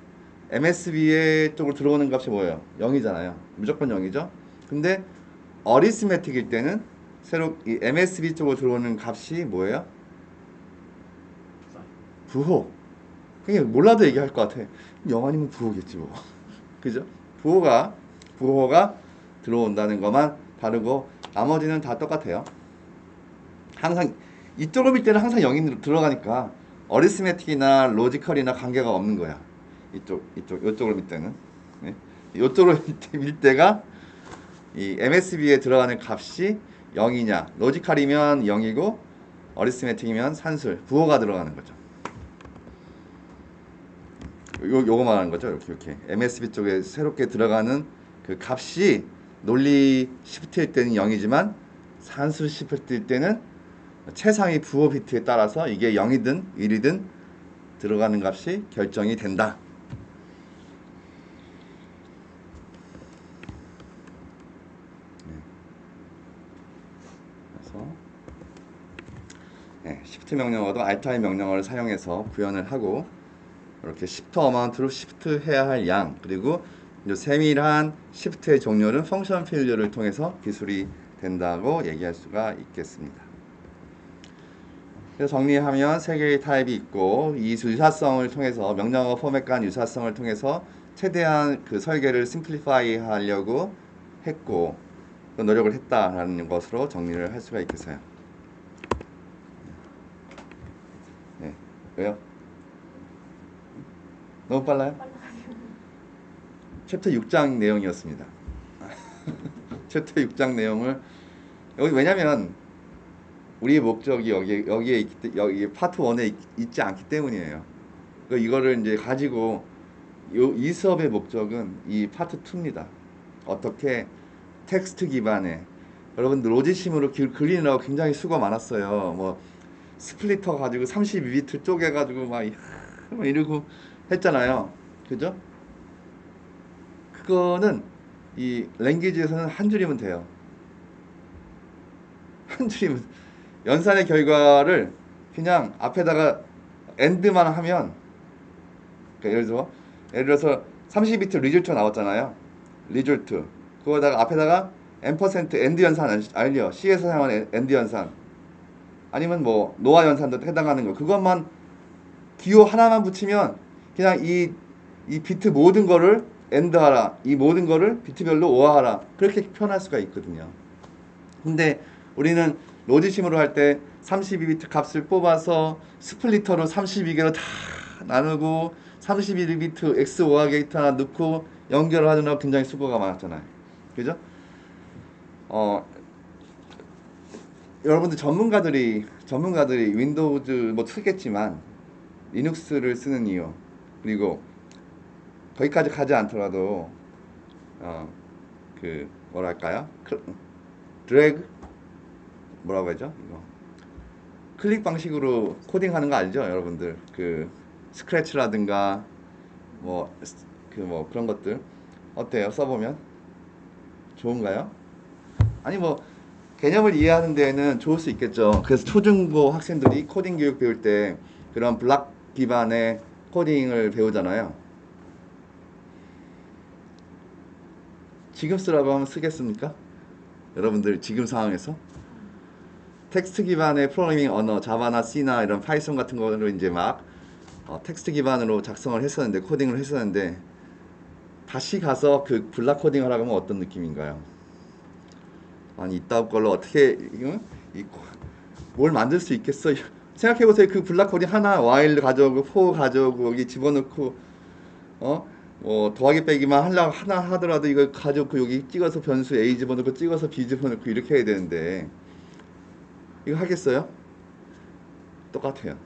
MSB의 쪽으로 들어오는 값이 뭐예요? 0이잖아요. 무조건 0이죠. 근데 어리스메틱일 때는 새로 이 MSB 쪽으로 들어오는 값이 뭐예요? 부호. 그게 몰라도 얘기할 것 같아. 0 아니면 부호겠지 뭐. 그죠? 부호가 들어온다는 것만 다르고 나머지는 다 똑같아요. 항상 이쪽으로 밀 때는 항상 0이 들어가니까 어리스메틱이나 로지컬이나 관계가 없는 거야. 이쪽으로 밀 때는. 네? 이쪽으로 밀 때가 이 MSB에 들어가는 값이 0이냐, 로지컬이면 0이고 어리스메틱이면 산술, 부호가 들어가는 거죠. 요거 말하는 거죠. 이렇게 MSB 쪽에 새롭게 들어가는 그 값이 논리 시프트일 때는 0이지만 산술 시프트일 때는 최상위 부호 비트에 따라서 이게 0이든 1이든 들어가는 값이 결정이 된다. 그래서 시프트 명령어도 알타의 명령어를 사용해서 구현을 하고, 이렇게 시프트 어마운트로 시프트 해야 할 양, 그리고 세밀한 시프트의 종류는 펑션 필류를 통해서 기술이 된다고 얘기할 수가 있겠습니다. 그래서 정리하면 세 개의 타입이 있고, 이 유사성을 통해서 명령어 포맷 간 유사성을 통해서 최대한 그 설계를 심플리파이 하려고 했고 노력을 했다라는 것으로 정리를 할 수가 있겠어요. 네. 왜요? 너무 빨라요? 챕터 6장 내용이었습니다. 챕터 6장 내용을 여기, 왜냐면 우리의 목적이 여기 파트 1에 있지 않기 때문이에요. 이거를 이제 가지고 이 수업의 목적은 이 파트 2입니다. 어떻게 텍스트 기반의, 여러분들 로지심으로 그리느라고 굉장히 수고 많았어요. 뭐 스플리터 가지고 32비트 쪼개가지고 막 이러고 했잖아요. 그죠? 그거는 이 랭귀지에서는 한 줄이면 돼요. 한 줄이면, 연산의 결과를 그냥 앞에다가 end만 하면, 그러니까 예를 들어서 32비트 리졸트가 나왔잖아요. 리졸트. 그거다가 앞에다가 %, end 연산 알죠? C에서 사용하는 end 연산. 아니면 뭐 노아 연산도 해당하는 거. 그것만 기호 하나만 붙이면 그냥 이 비트 모든 거를 end 하라. 이 모든 거를 비트별로 오화하라. 그렇게 표현할 수가 있거든요. 근데 우리는 로지심으로 할 때 32비트 값을 뽑아서 스플리터로 32개로 다 나누고 31비트 X 오화 게이트 하나 넣고 연결을 하느라 굉장히 수고가 많았잖아요. 그죠? 여러분들 전문가들이 윈도우즈 뭐 쓰겠지만 리눅스를 쓰는 이유, 그리고 거기까지 가지 않더라도 그 뭐랄까요? 드래그 뭐라고 하죠? 이거 클릭 방식으로 코딩하는 거 알죠, 여러분들? 그 스크래치라든가 뭐 그런 것들 어때요? 써보면 좋은가요? 아니 뭐 개념을 이해하는 데에는 좋을 수 있겠죠. 그래서 초중고 학생들이 코딩 교육 배울 때 그런 블락 기반의 코딩을 배우잖아요. 지금 쓰라고 하면 쓰겠습니까? 여러분들 지금 상황에서 텍스트 기반의 프로그래밍 언어, 자바나 C나 이런 파이썬 같은 거로 이제 막 텍스트 기반으로 작성을 했었는데, 코딩을 했었는데, 다시 가서 그 블락 코딩을 하라고 하면 어떤 느낌인가요? 아니, 이따 걸로 어떻게 이, 뭘 만들 수 있겠어? 생각해보세요. 그 블락 코딩 하나, while 가져오고, for 가져오고, 여기 집어넣고, 뭐 더하기 빼기만 하려고 하나 하더라도 이걸 가져오고 여기 찍어서 변수 A 집어넣고 찍어서 B 집어넣고 이렇게 해야 되는데, 이거 하겠어요? 똑같아요.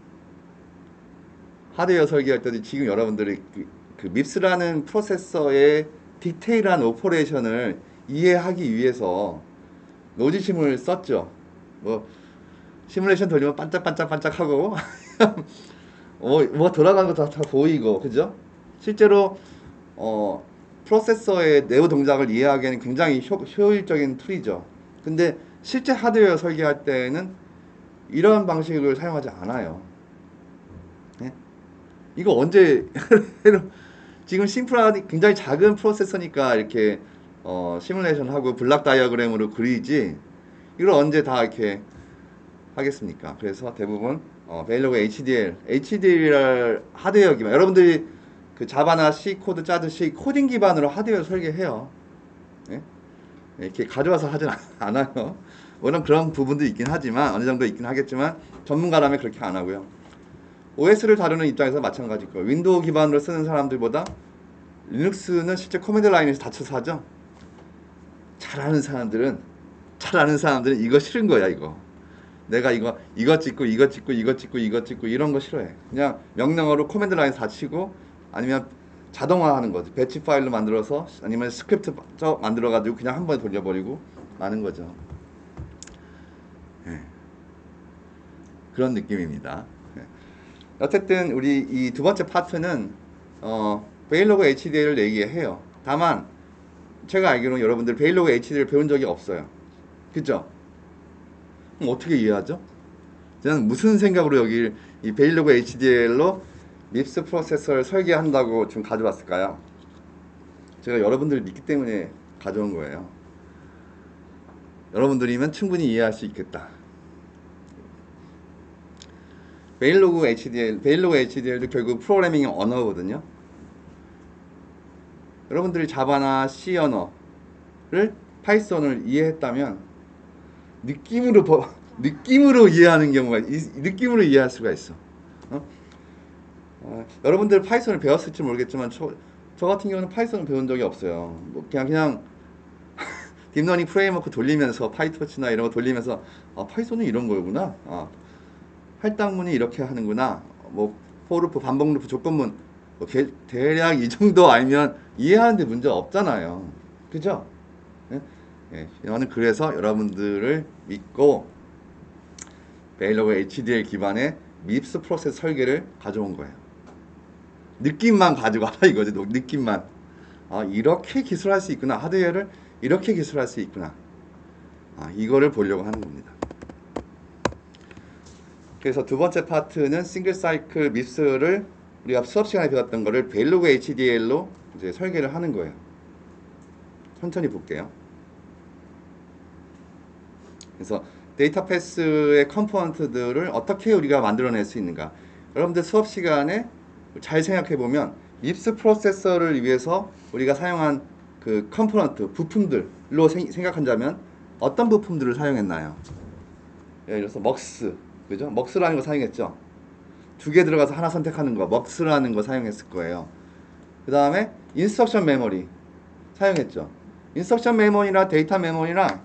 하드웨어 설계할 때도 지금 여러분들이 그 밉스라는 프로세서의 디테일한 오퍼레이션을 이해하기 위해서 로지심을 썼죠. 뭐 시뮬레이션 돌리면 반짝반짝반짝하고 뭐 돌아가는 거 다 보이고, 그죠? 실제로 프로세서의 내부 동작을 이해하기에는 굉장히 효율적인 툴이죠. 근데 실제 하드웨어 설계할 때는 이런 방식을 사용하지 않아요. 네? 이거 언제 지금 심플한 굉장히 작은 프로세서니까 이렇게 시뮬레이션 하고 블락 다이어그램으로 그리지, 이걸 언제 다 이렇게 하겠습니까? 그래서 대부분 베일로그 HDL 하드웨어 기반, 여러분들이 그 자바나 C 코드 짜듯이 코딩 기반으로 하드웨어 설계해요. 예? 이렇게 가져와서 하진 않아요. 물론 그런 부분도 있긴 하지만, 어느 정도 있긴 하겠지만 전문가라면 그렇게 안 하고요. OS를 다루는 입장에서 마찬가지일 거예요. 윈도우 기반으로 쓰는 사람들보다 리눅스는 실제 커맨드 라인에서 다쳐서 하죠. 잘하는 사람들은 이거 싫은 거야. 이거 내가 이거 찍고 이거 찍고 이거 찍고 이거 찍고 이런 거 싫어해. 그냥 명령어로 커맨드 라인 다 치고, 아니면 자동화하는 거지. 배치 파일로 만들어서, 아니면 스크립트 만들어 가지고 그냥 한 번에 돌려버리고 마는 거죠. 네. 그런 느낌입니다. 네. 어쨌든 우리 이 두 번째 파트는 베일로그 HDL을 얘기해요. 다만 제가 알기로는 여러분들 베일로그 HDL 배운 적이 없어요. 그죠? 그럼 어떻게 이해하죠? 저는 무슨 생각으로 여기 이 베일로그 HDL로 밉스 프로세서를 설계한다고 지금 가져왔을까요? 제가 여러분들을 믿기 때문에 가져온 거예요. 여러분들이면 충분히 이해할 수 있겠다. 베일로그 HDL도 결국 프로그래밍 언어거든요. 여러분들이 자바나 C 언어를, 파이썬을 이해했다면 느낌으로 이해하는 경우가, 느낌으로 이해할 수가 있어. 여러분들 파이썬을 배웠을지 모르겠지만 저 같은 경우는 파이썬을 배운 적이 없어요. 뭐 그냥 딥러닝 프레임워크 돌리면서, 파이토치나 이런 거 돌리면서 파이썬은 이런 거구나. 할당문이 이렇게 하는구나. 뭐 포루프, 반복 루프, 조건문, 뭐 대략 이 정도 알면 이해하는데 문제 없잖아요. 그죠? 예? 예, 저는 그래서 여러분들을 믿고 베일로그 HDL 기반의 밉스 프로세스 설계를 가져온 거예요. 느낌만 가지고 와라 이거지. 느낌만. 이렇게 기술할 수 있구나. 하드웨어를 이렇게 기술할 수 있구나. 이거를 보려고 하는 겁니다. 그래서 두 번째 파트는 싱글 사이클 밉스를 우리가 수업 시간에 배웠던 거를 베일로그 HDL로 이제 설계를 하는 거예요. 천천히 볼게요. 그래서 데이터 패스의 컴포넌트들을 어떻게 우리가 만들어낼 수 있는가. 여러분들 수업 시간에 잘 생각해 보면 밉스 프로세서를 위해서 우리가 사용한 그 컴포넌트, 부품들로 생각한다면 어떤 부품들을 사용했나요? 예를 들어서 먹스, 그죠? 먹스라는 거 사용했죠. 두 개 들어가서 하나 선택하는 거, 먹스라는 거 사용했을 거예요. 그 다음에 인스트럭션 메모리 사용했죠. 인스트럭션 메모리나 데이터 메모리나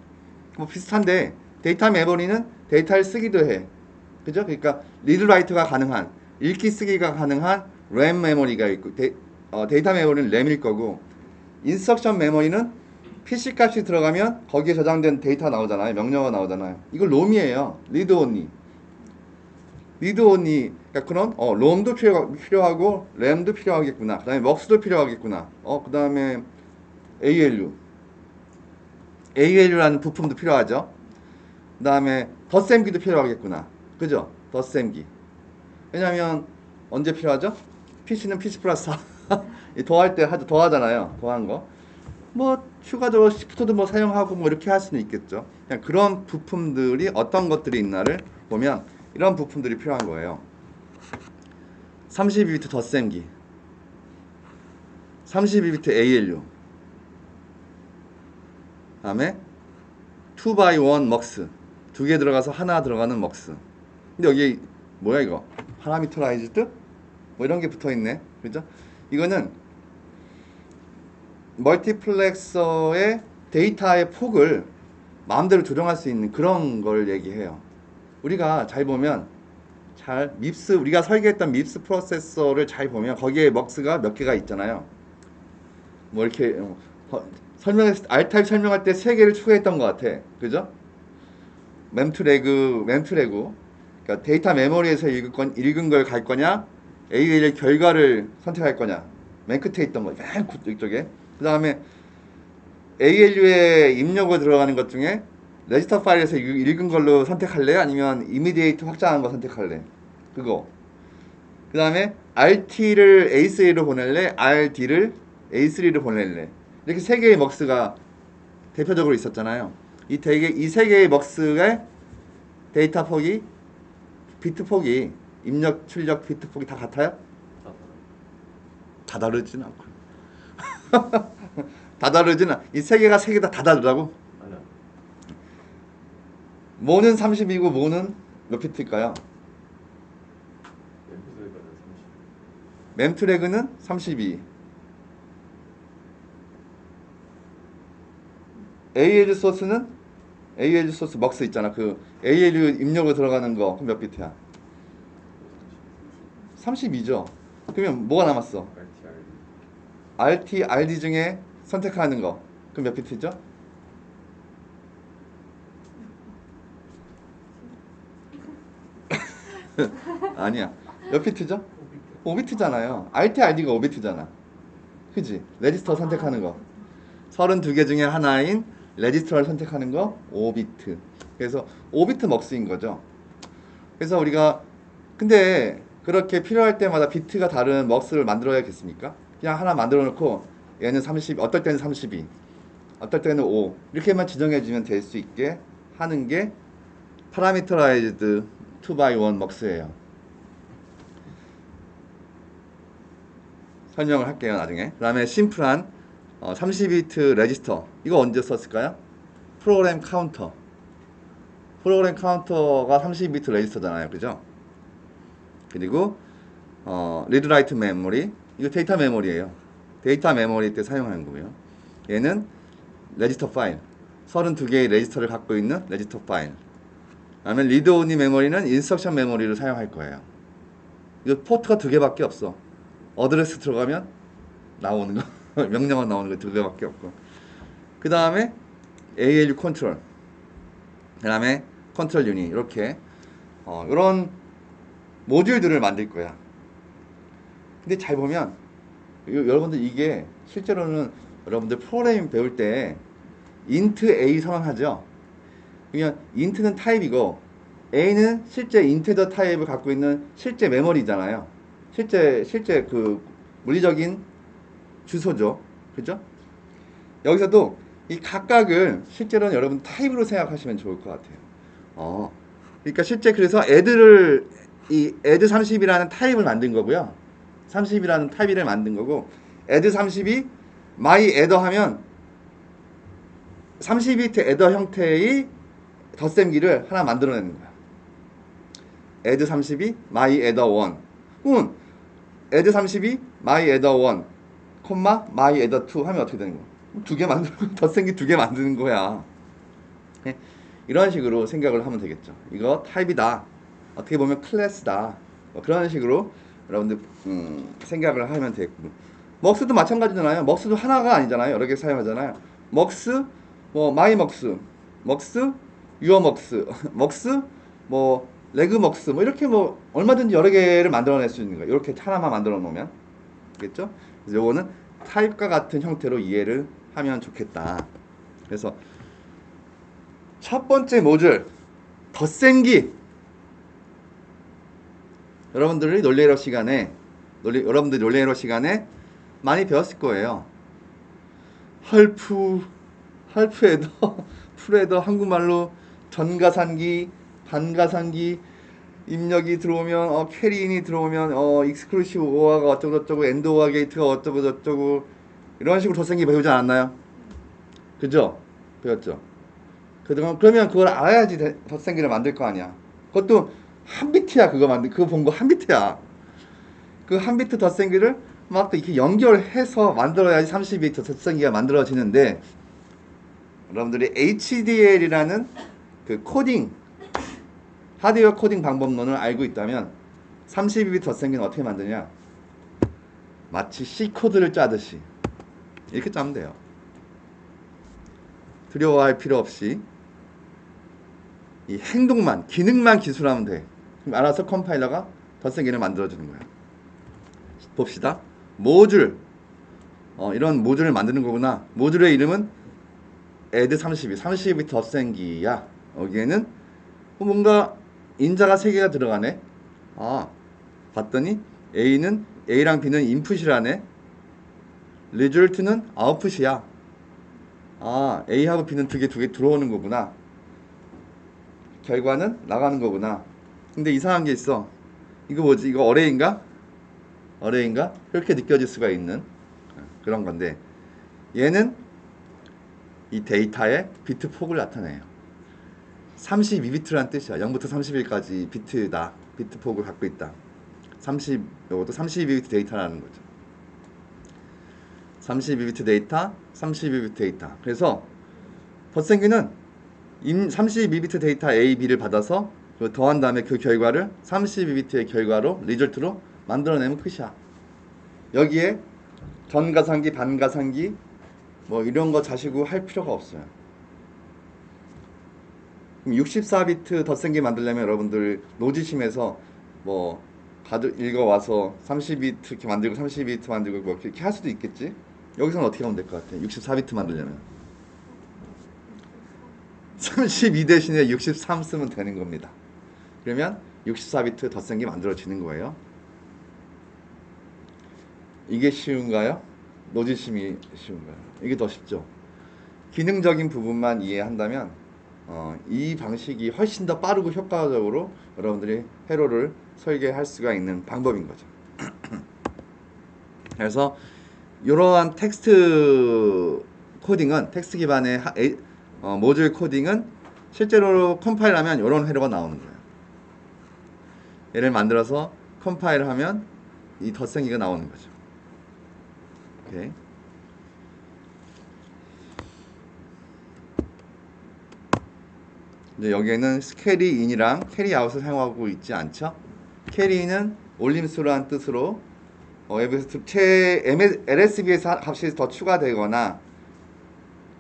뭐 비슷한데, 데이터 메모리는 데이터를 쓰기도 해. 그죠? 그러니까 리드 라이트가 가능한, 읽기 쓰기가 가능한 램 메모리가 있고, 데이터 메모리는 램일 거고, 인스트럭션 메모리는 PC 값이 들어가면 거기에 저장된 데이터 나오잖아요. 명령어가 나오잖아요. 이걸 롬이에요. 리드 온리. 그러니까 그런 롬도 필요하고 램도 필요하겠구나. 그 다음에 먹스도 필요하겠구나. 그 다음에 ALU라는 부품도 필요하죠. 그 다음에 덧셈기도 필요하겠구나. 그죠? 덧셈기. 왜냐면 언제 필요하죠? PC는 PC 플러스 4 더할 때 더하잖아요. 더한 거. 뭐 추가적으로 시프트도 뭐 사용하고 뭐 이렇게 할 수는 있겠죠. 그냥 그런 부품들이 어떤 것들이 있나를 보면 이런 부품들이 필요한 거예요. 32비트 덧셈기, 32비트 ALU, 다음에 2x1 먹스, 두 개 들어가서 하나 들어가는 먹스. 근데 여기 뭐야 이거? 파라미터라이즈드? 뭐 이런 게 붙어 있네. 그죠? 이거는 멀티플렉서의 데이터의 폭을 마음대로 조정할 수 있는 그런 걸 얘기해요. 우리가 잘 보면 밉스 우리가 설계했던 밉스 프로세서를 잘 보면 거기에 먹스가 몇 개가 있잖아요. 뭐 이렇게 R 타입 설명할 때 세 개를 추가했던 것 같아. 그죠? mem투레그. 그러니까 데이터 메모리에서 읽은 걸 갈 거냐, AL 결과를 선택할 거냐. 맨 끝에 있던 거, 맨 이쪽에. 그 다음에 ALU에 입력으로 들어가는 것 중에 레지스터 파일에서 읽은 걸로 선택할래? 아니면 이미디에이트 확장한 거 선택할래? 그거. 그 다음에 RT를 A3로 보낼래? RD를 A3로 보낼래? 이렇게 세 개의 먹스가 대표적으로 있었잖아요. 이 세 개의 먹스의 데이터 폭이, 비트 폭이, 입력, 출력, 비트 폭이 다 같아요? 다 다르진 않고. 다 다르진 않. 이 세 개가 세 개 다 다르다고? 아니야. 모는 30이고 모는 몇 비트일까요? mem트래그는 32. ALU 소스 먹스 있잖아. 그 ALU 입력으로 들어가는 거 그럼 몇 비트야? 32죠. 그러면 뭐가 남았어? RT, RD 중에 선택하는 거 그럼 몇 비트죠? 아니야. 몇 비트죠? 5비트잖아요. RT, RD가 5비트잖아. 그지? 레지스터 선택하는 거 32개 중에 하나인 레지스터를 선택하는 거 5비트. 그래서 5비트 먹스인 거죠. 그래서 우리가 근데 그렇게 필요할 때마다 비트가 다른 먹스를 만들어야겠습니까? 그냥 하나 만들어 놓고 얘는 30, 어떨 때는 32, 어떨 때는 5 이렇게만 지정해 주면 될 수 있게 하는 게 파라미터라이즈드 2x1 먹스예요. 설명을 할게요 나중에. 그 다음에 심플한 32비트 레지스터 이거 언제 썼을까요? 프로그램 카운터가 32비트 레지스터잖아요. 그죠? 그리고 리드 라이트 메모리 이거 데이터 메모리예요. 데이터 메모리 때 사용하는 거고요. 얘는 레지스터 파일 32개의 레지스터를 갖고 있는 레지스터 파일. 그다음에 리드 온리 메모리는 인스트럭션 메모리를 사용할 거예요. 이거 포트가 두 개밖에 없어. 어드레스 들어가면 나오는 거 명령어 나오는 거 두 개밖에 없고. 그 다음에 ALU 컨트롤, 그 다음에 컨트롤 유닛 이렇게 이런 모듈들을 만들 거야. 근데 잘 보면 여러분들 이게 실제로는 여러분들 프로그래밍 배울 때 int a 선언하죠. 그냥 int는 타입이고 a는 실제 인테저 타입을 갖고 있는 실제 메모리잖아요. 실제 그 물리적인 주소죠. 그죠? 여기서도 이 각각을 실제로는 여러분 타입으로 생각하시면 좋을 것 같아요. 그러니까 실제 그래서 이 add 30이라는 타입을 만든 거고요. 30이라는 타입을 만든 거고 add 30이 my adder 하면 32비트 adder 형태의 덧셈기를 하나 만들어내는 거야. add 32 my adder 1. 그럼 add 32 my adder 1, my adder 2 하면 어떻게 되는 거야? 두 개 만들고 덧셈기 두 개 만드는 거야. 네? 이런 식으로 생각을 하면 되겠죠. 이거 타입이다. 어떻게 보면 클래스다. 뭐 그런 식으로 여러분들 생각을 하면 되겠고. 먹스도 마찬가지잖아요. 먹스도 하나가 아니잖아요. 여러 개 사용하잖아요. 먹스, 뭐 마이 먹스, 먹스, 유어 먹스, 먹스, 뭐 레그 먹스, 뭐 이렇게 뭐 얼마든지 여러 개를 만들어낼 수 있는 거예요. 이렇게 하나만 만들어 놓으면, 알겠죠? 그래서 요거는 타입과 같은 형태로 이해를 하면 좋겠다. 그래서 첫 번째 모듈 덧셈기. 여러분들이 논리에러 시간에 많이 배웠을 거예요. 할프, 할프에더, 풀에더, 한국말로 전가산기, 반가산기, 입력이 들어오면 캐리인이 들어오면 익스클루시브 오어가 어쩌고 저쩌고 엔드 오어 게이트가 어쩌고 저쩌고 이런 식으로 덧생기 배우지 않았나요? 그죠? 배웠죠? 그러면 그걸 알아야지 덧생기를 만들 거 아니야. 그것도 한 비트야. 그거 본 거 한 비트야. 그 한 비트 덧생기를 막 이렇게 연결해서 만들어야지 32비트 덧생기가 만들어지는데, 여러분들이 HDL이라는 그 코딩, 하드웨어 코딩 방법론을 알고 있다면 32비트 덧생기는 어떻게 만드냐? 마치 C 코드를 짜듯이 이렇게 짜면 돼요. 두려워할 필요 없이 이 행동만, 기능만 기술하면 돼. 그럼 알아서 컴파일러가 덧생기를 만들어주는 거야. 봅시다. 모듈. 이런 모듈을 만드는 거구나. 모듈의 이름은 add 32비트 덧생기야. 여기에는 뭔가 인자가 3개가 들어가네. 봤더니 A랑 B는 인풋이라네. result는 아웃풋이야. A하고 B는 두 개 들어오는 거구나. 결과는 나가는 거구나. 근데 이상한 게 있어. 이거 뭐지? 이거 어레이인가? 그렇게 느껴질 수가 있는 그런 건데, 얘는 이 데이터의 비트 폭을 나타내요. 32비트란 뜻이야. 0부터 31까지 비트다. 비트 폭을 갖고 있다. 이것도 32비트 데이터라는 거죠. 32비트 데이터, 32비트 데이터. 그래서 덧생기는 32비트 데이터 A, B를 받아서 더한 다음에 그 결과를 32비트의 결과로, 리절트로 만들어내면 끝이야. 여기에 전가상기, 반가상기 뭐 이런 거 자시고 할 필요가 없어요. 64비트 덧생기 만들려면 여러분들 노지심에서 뭐 가득 읽어와서 30비트 이렇게 만들고 32비트 만들고 뭐 이렇게 할 수도 있겠지. 여기서는 어떻게 하면 될 것 같아? 64비트 만들려면 32 대신에 63 쓰면 되는 겁니다. 그러면 64비트 덧생기 만들어지는 거예요. 이게 쉬운가요? 노지심이 쉬운가요? 이게 더 쉽죠. 기능적인 부분만 이해한다면 이 방식이 훨씬 더 빠르고 효과적으로 여러분들이 회로를 설계할 수가 있는 방법인 거죠. 그래서 이러한 텍스트 코딩은, 텍스트 기반의 모듈 코딩은 실제로 컴파일하면 이런 회로가 나오는 거예요. 얘를 만들어서 컴파일하면 이 덧생기가 나오는 거죠. 오케이. 이제 여기에는 캐리 인이랑 캐리 아웃을 사용하고 있지 않죠? 캐리는 올림수라는 뜻으로 LSB에서 값이 더 추가되거나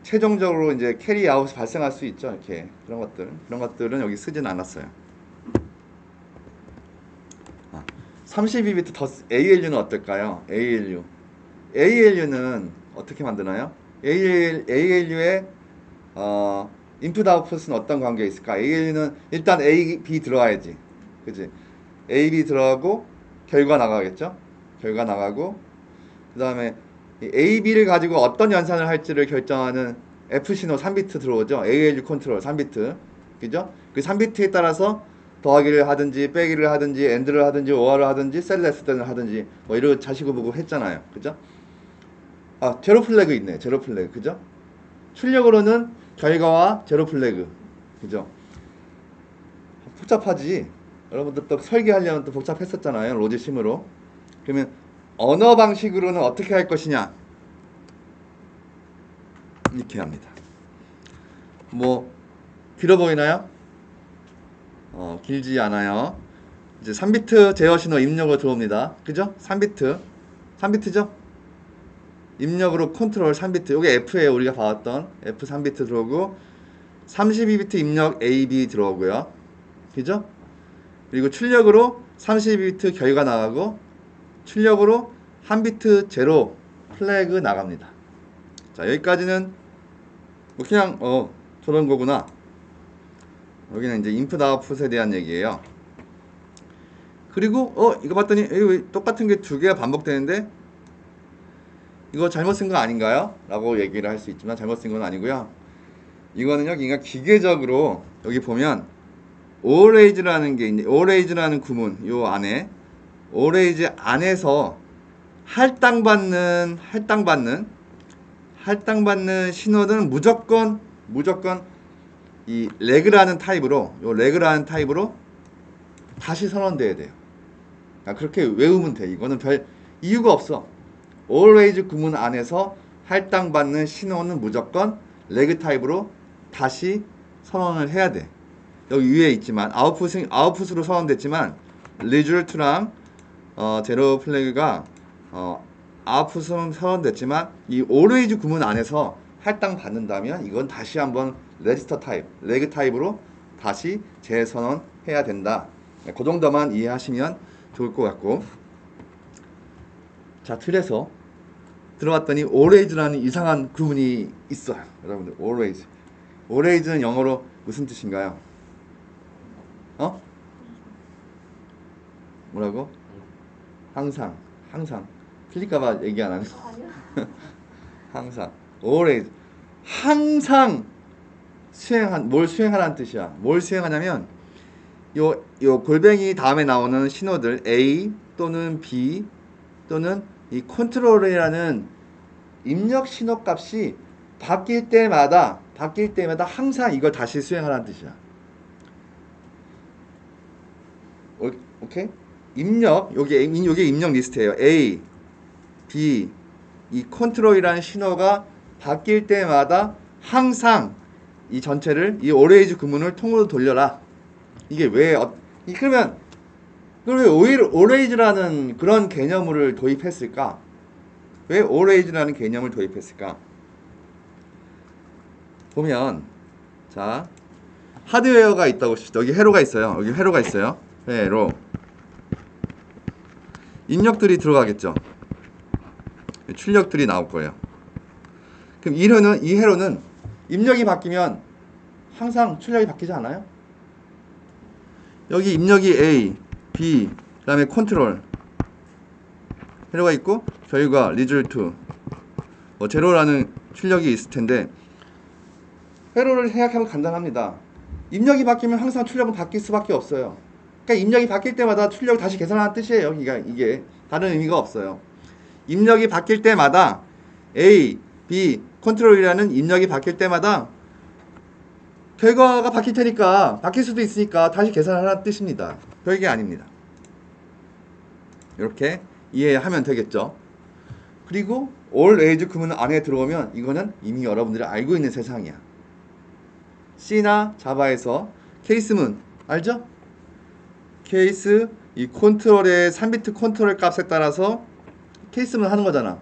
최종적으로 이제 캐리 아웃이 발생할 수 있죠. 이렇게 그런 것들은 여기 쓰진 않았어요. 32비트 ALU는 어떨까요? ALU는 어떻게 만드나요? ALU의 인풋 아웃풋은 어떤 관계가 있을까? ALU는 일단 A, B 들어와야지. 그치? A, B 들어가고 결과 나가겠죠? 결과 나가고 그 다음에 A, B를 가지고 어떤 연산을 할지를 결정하는 F신호 3비트 들어오죠? ALU 컨트롤 3비트. 그죠? 그 3비트에 따라서 더하기를 하든지 빼기를 하든지 엔드를 하든지 오어를 하든지 셀레스를 하든지 뭐 이런 자시고 보고 했잖아요. 그죠? 제로 플래그 있네. 제로 플래그. 그죠? 출력으로는 결과와 제로 플래그. 그죠? 복잡하지? 여러분들 또 설계하려면 또 복잡했었잖아요. 로지심으로. 그러면 언어 방식으로는 어떻게 할 것이냐? 이렇게 합니다. 뭐 길어 보이나요? 길지 않아요. 이제 3비트 제어 신호 입력으로 들어옵니다. 그죠? 3비트죠? 입력으로 컨트롤 3비트. 이게 F예요. 우리가 봐왔던 F 3비트 들어오고 32비트 입력 A, B 들어오고요. 그죠? 그리고 출력으로 32비트 결과 나가고 출력으로 1비트 제로 플래그 나갑니다. 자, 여기까지는 뭐 그냥 저런 거구나. 여기는 이제 인풋 아웃풋에 대한 얘기예요. 그리고 이거 봤더니 똑같은 게 두 개가 반복되는데 이거 잘못 쓴 거 아닌가요? 라고 얘기를 할 수 있지만 잘못 쓴 건 아니고요. 이거는요, 그러니까 기계적으로 여기 보면 always라는 게 있는데 always라는 구문 요 안에 always 안에서 할당받는 신호는 무조건 이 leg라는 타입으로 다시 선언돼야 돼요. 그렇게 외우면 돼. 이거는 별 이유가 없어. always 구문 안에서 할당받는 신호는 무조건 레그 타입으로 다시 선언을 해야 돼. 여기 위에 있지만 아웃풋으로 선언됐지만 result랑 제로 플래그가 아웃풋은 선언됐지만 이 always 구문 안에서 할당받는다면 이건 다시 한번 레지스터 타입, 레그 타입으로 다시 재선언해야 된다. 그 정도만 이해하시면 좋을 것 같고, 자, 틀에서 들어봤더니 always라는 이상한 구문이 있어요. 여러분들 always는 영어로 무슨 뜻인가요? 뭐라고? 항상 틀릴까봐 얘기 안 하네. 항상 always 항상 뭘 수행하라는 뜻이야. 뭘 수행하냐면 요 골뱅이 다음에 나오는 신호들 A 또는 B 또는 이 컨트롤이라는 입력 신호 값이 바뀔 때마다 항상 이걸 다시 수행하라는 뜻이야. 오케이? 요게 입력 리스트예요. A, B, 이 컨트롤이라는 신호가 바뀔 때마다 항상 이 전체를 이 always 구문을 통으로 돌려라. 이게 왜 그러면 왜 always라는 그런 개념을 도입했을까? 왜 always라는 개념을 도입했을까? 보면 자, 하드웨어가 있다고 칩시다. 여기 회로가 있어요. 회로. 입력들이 들어가겠죠. 출력들이 나올 거예요. 그럼 이 회로는 입력이 바뀌면 항상 출력이 바뀌지 않아요? 여기 입력이 A, B, 그 다음에 컨트롤 회로가 있고 결과, result, 제로라는 출력이 있을 텐데 회로를 생각하면 간단합니다. 입력이 바뀌면 항상 출력은 바뀔 수밖에 없어요. 그러니까 입력이 바뀔 때마다 출력을 다시 계산하는 뜻이에요. 그러니까 이게 다른 의미가 없어요. 입력이 바뀔 때마다 A, B, 컨트롤이라는 입력이 바뀔 때마다 결과가 바뀔 테니까 바뀔 수도 있으니까 다시 계산하라는 뜻입니다. 별게 아닙니다. 이렇게 이해하면 되겠죠. 그리고 always 구문 안에 들어오면 이거는 이미 여러분들이 알고 있는 세상이야. C나 자바에서 케이스문 알죠? 케이스 이 컨트롤의 3비트 컨트롤 값에 따라서 케이스문 하는 거잖아.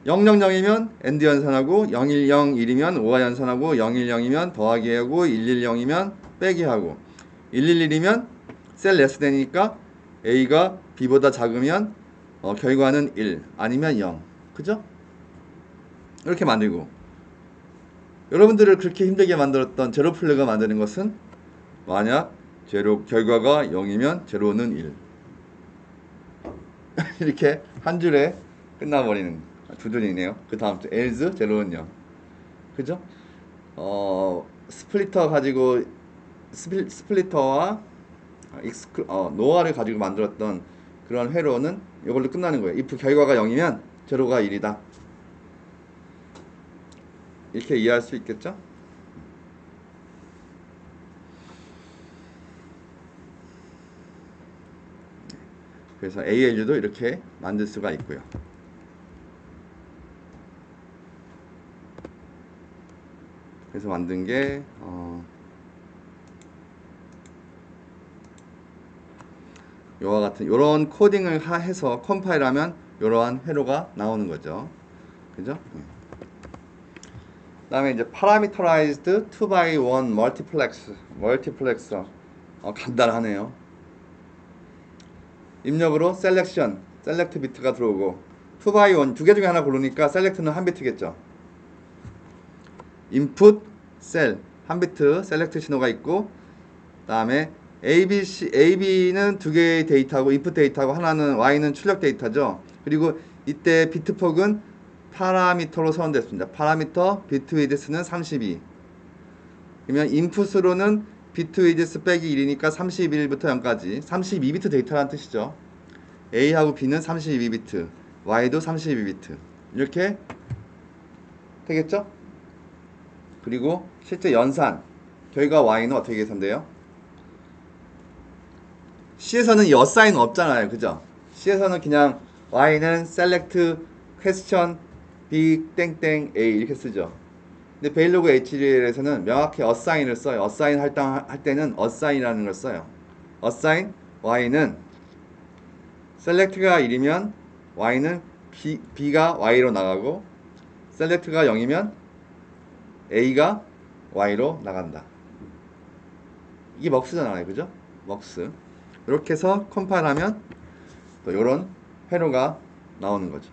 000이면 엔드 연산하고 0101이면 오화 연산하고 010이면 더하기 하고 110이면 빼기 하고 111이면 셀 레스 되니까 A가 B보다 작으면 결과는 1 아니면 0. 그죠? 이렇게 만들고 여러분들을 그렇게 힘들게 만들었던 제로 플래그 만드는 것은 만약 결과가 0이면 제로는 1 이렇게 한 줄에 끝나버리는 두 줄이네요. 그 다음 주 else 제로는 0. 그죠? 스플리터 가지고 스플리터와 노아를 가지고 만들었던 그런 회로는 이걸로 끝나는 거예요. if 결과가 0이면 제로가 1이다. 이렇게 이해할 수 있겠죠? 그래서 ALU도 이렇게 만들 수가 있고요. 그래서 만든 게 이와 같은 이런 코딩을 해서 컴파일하면 이러한 회로가 나오는 거죠. 그죠? 그다음에 이제 parameterized 2x1 멀티플렉서 간단하네요. 입력으로 셀렉트 비트가 들어오고 2x1 두 개 중에 하나 고르니까 셀렉트는 한 비트겠죠. 인풋 셀 한 비트 셀렉트 신호가 있고 그다음에 AB는 두 개의 데이터고 인풋 데이터고 하나는 Y는 출력 데이터죠. 그리고 이때 비트폭은 파라미터로 선언됐습니다. 파라미터 비트 위드스는 32. 그러면 인풋으로는 비트 위드스 빼기 1이니까 31부터 0까지 32비트 데이터라는 뜻이죠. A하고 B는 32비트, Y도 32비트. 이렇게 되겠죠? 그리고 실제 연산, 결과 Y는 어떻게 계산돼요? C에서는 이 assign 없잖아요. 그죠? C에서는 그냥 Y는 select question B 땡땡 A 이렇게 쓰죠. 근데 베일로그 HDL에서는 명확히 assign을 써요. assign 할 때는 assign이라는 걸 써요. assign Y는 select가 1이면 Y는 B가 Y로 나가고 select가 0이면 A가 Y로 나간다. 이게 먹스잖아요. 그죠? 먹스. 이렇게 해서 컴파일하면 또 이런 회로가 나오는 거죠.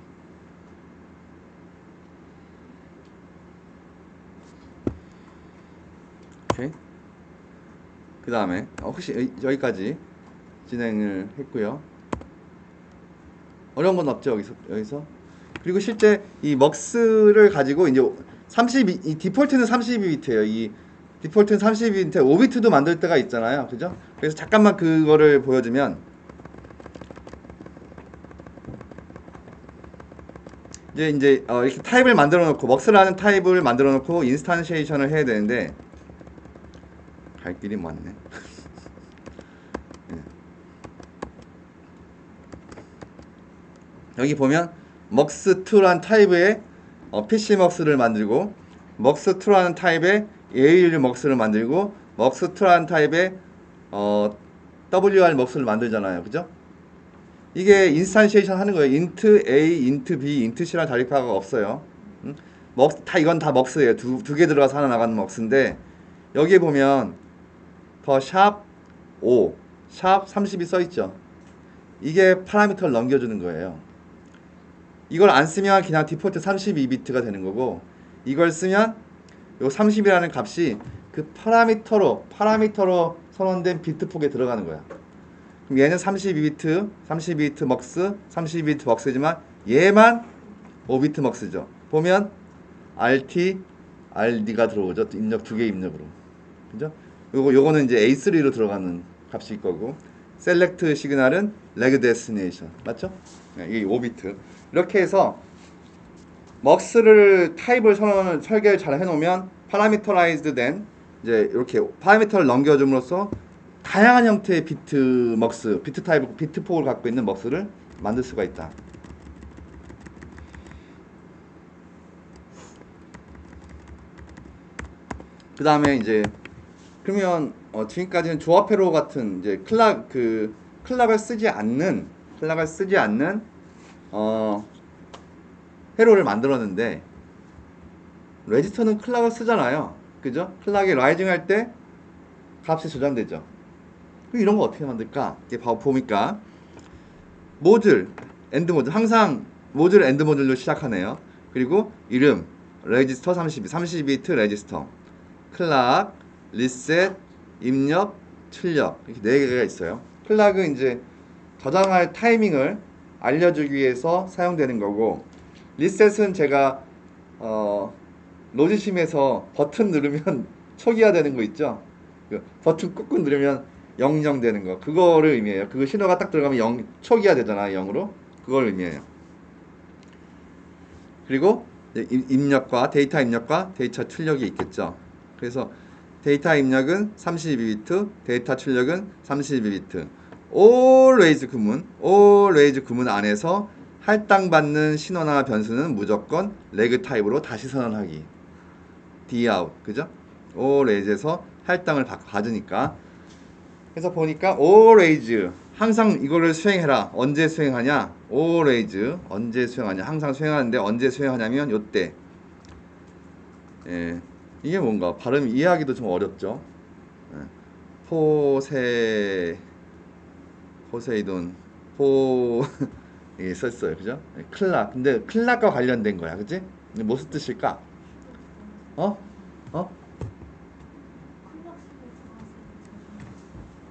오케이. 그 다음에 혹시 여기까지 진행을 했고요. 어려운 건 없죠 여기서. 그리고 실제 이 먹스를 가지고 이제 이 디폴트는 32비트예요. 이 디폴트는 32비트인데 5비트도 만들 때가 있잖아요. 그죠? 그래서 잠깐만 그거를 보여주면 이제 이렇게 타입을 만들어 놓고 먹스라는 타입을 만들어 놓고 인스탄시에이션을 해야 되는데 갈 길이 많네. 네. 여기 보면 먹스2라는 타입의 PC먹스를 만들고 먹스2라는 타입의 ALM먹스를 만들고 먹스2라는 타입의 WR먹스를 만들잖아요. 그죠? 이게 인스탄시에이션 하는 거예요. int A, int B, int C라는 자리파가 없어요. 이건 다 먹스예요. 두 개 들어가서 하나 나가는 먹스인데 여기에 보면 더 샵 5, 샵 30이 써있죠. 이게 파라미터를 넘겨주는 거예요. 이걸 안 쓰면 그냥 디폴트 32비트가 되는 거고 이걸 쓰면 요 30이라는 값이 그 파라미터로 선언된 비트 폭에 들어가는 거야. 그럼 얘는 32비트 먹스, 32비트 먹스지만 얘만 5비트 먹스죠. 보면 RT, RD가 들어오죠. 입력 두 개 입력으로. 그죠? 요거는 이제 A3로 들어가는 값일 거고 셀렉트 시그널은 레그 데스티네이션. 맞죠? 이게 5비트. 이렇게 해서 먹스를 타입을 설계를 잘 해놓으면 파라미터라이즈드 된 이제 이렇게 파라미터를 넘겨줌으로써 다양한 형태의 비트 먹스, 비트 타입, 비트 폭을 갖고 있는 먹스를 만들 수가 있다. 그 다음에 이제 그러면 지금까지는 조합회로 같은 이제 클락을 쓰지 않는 회로를 만들었는데 레지스터는 클락을 쓰잖아요. 그죠? 클락이 라이징 할 때 값이 저장되죠. 이런 거 어떻게 만들까? 이게 보니까 모듈, 엔드 모듈 항상 모듈 엔드 모듈로 시작하네요. 그리고 이름 레지스터 32비트 레지스터 클락, 리셋, 입력, 출력 이렇게 4개가 있어요. 클락은 이제 저장할 타이밍을 알려주기 위해서 사용되는 거고 리셋은 제가 로지심에서 버튼 누르면 초기화 되는 거 있죠. 그 버튼 꾹꾹 누르면 00 되는 거 그거를 의미해요. 그거 신호가 딱 들어가면 초기화 되잖아요. 0으로 그걸 의미해요. 그리고 입력과 데이터 입력과 데이터 출력이 있겠죠. 그래서 데이터 입력은 32비트, 데이터 출력은 32비트. always 구문 안에서 할당받는 신호나 변수는 무조건 레그 타입으로 다시 선언하기. dout, 그죠? always에서 할당을 받으니까. 그래서 보니까 always 항상 이거를 수행해라. 언제 수행하냐? always 언제 수행하냐? 항상 수행하는데 언제 수행하냐면 요때. 예. 이게 뭔가 발음 이해하기도 좀 어렵죠. 포세이돈 이게 썼어요. 그죠? 클락. 근데 클락과 관련된 거야. 그치? 근데 무슨 뜻일까?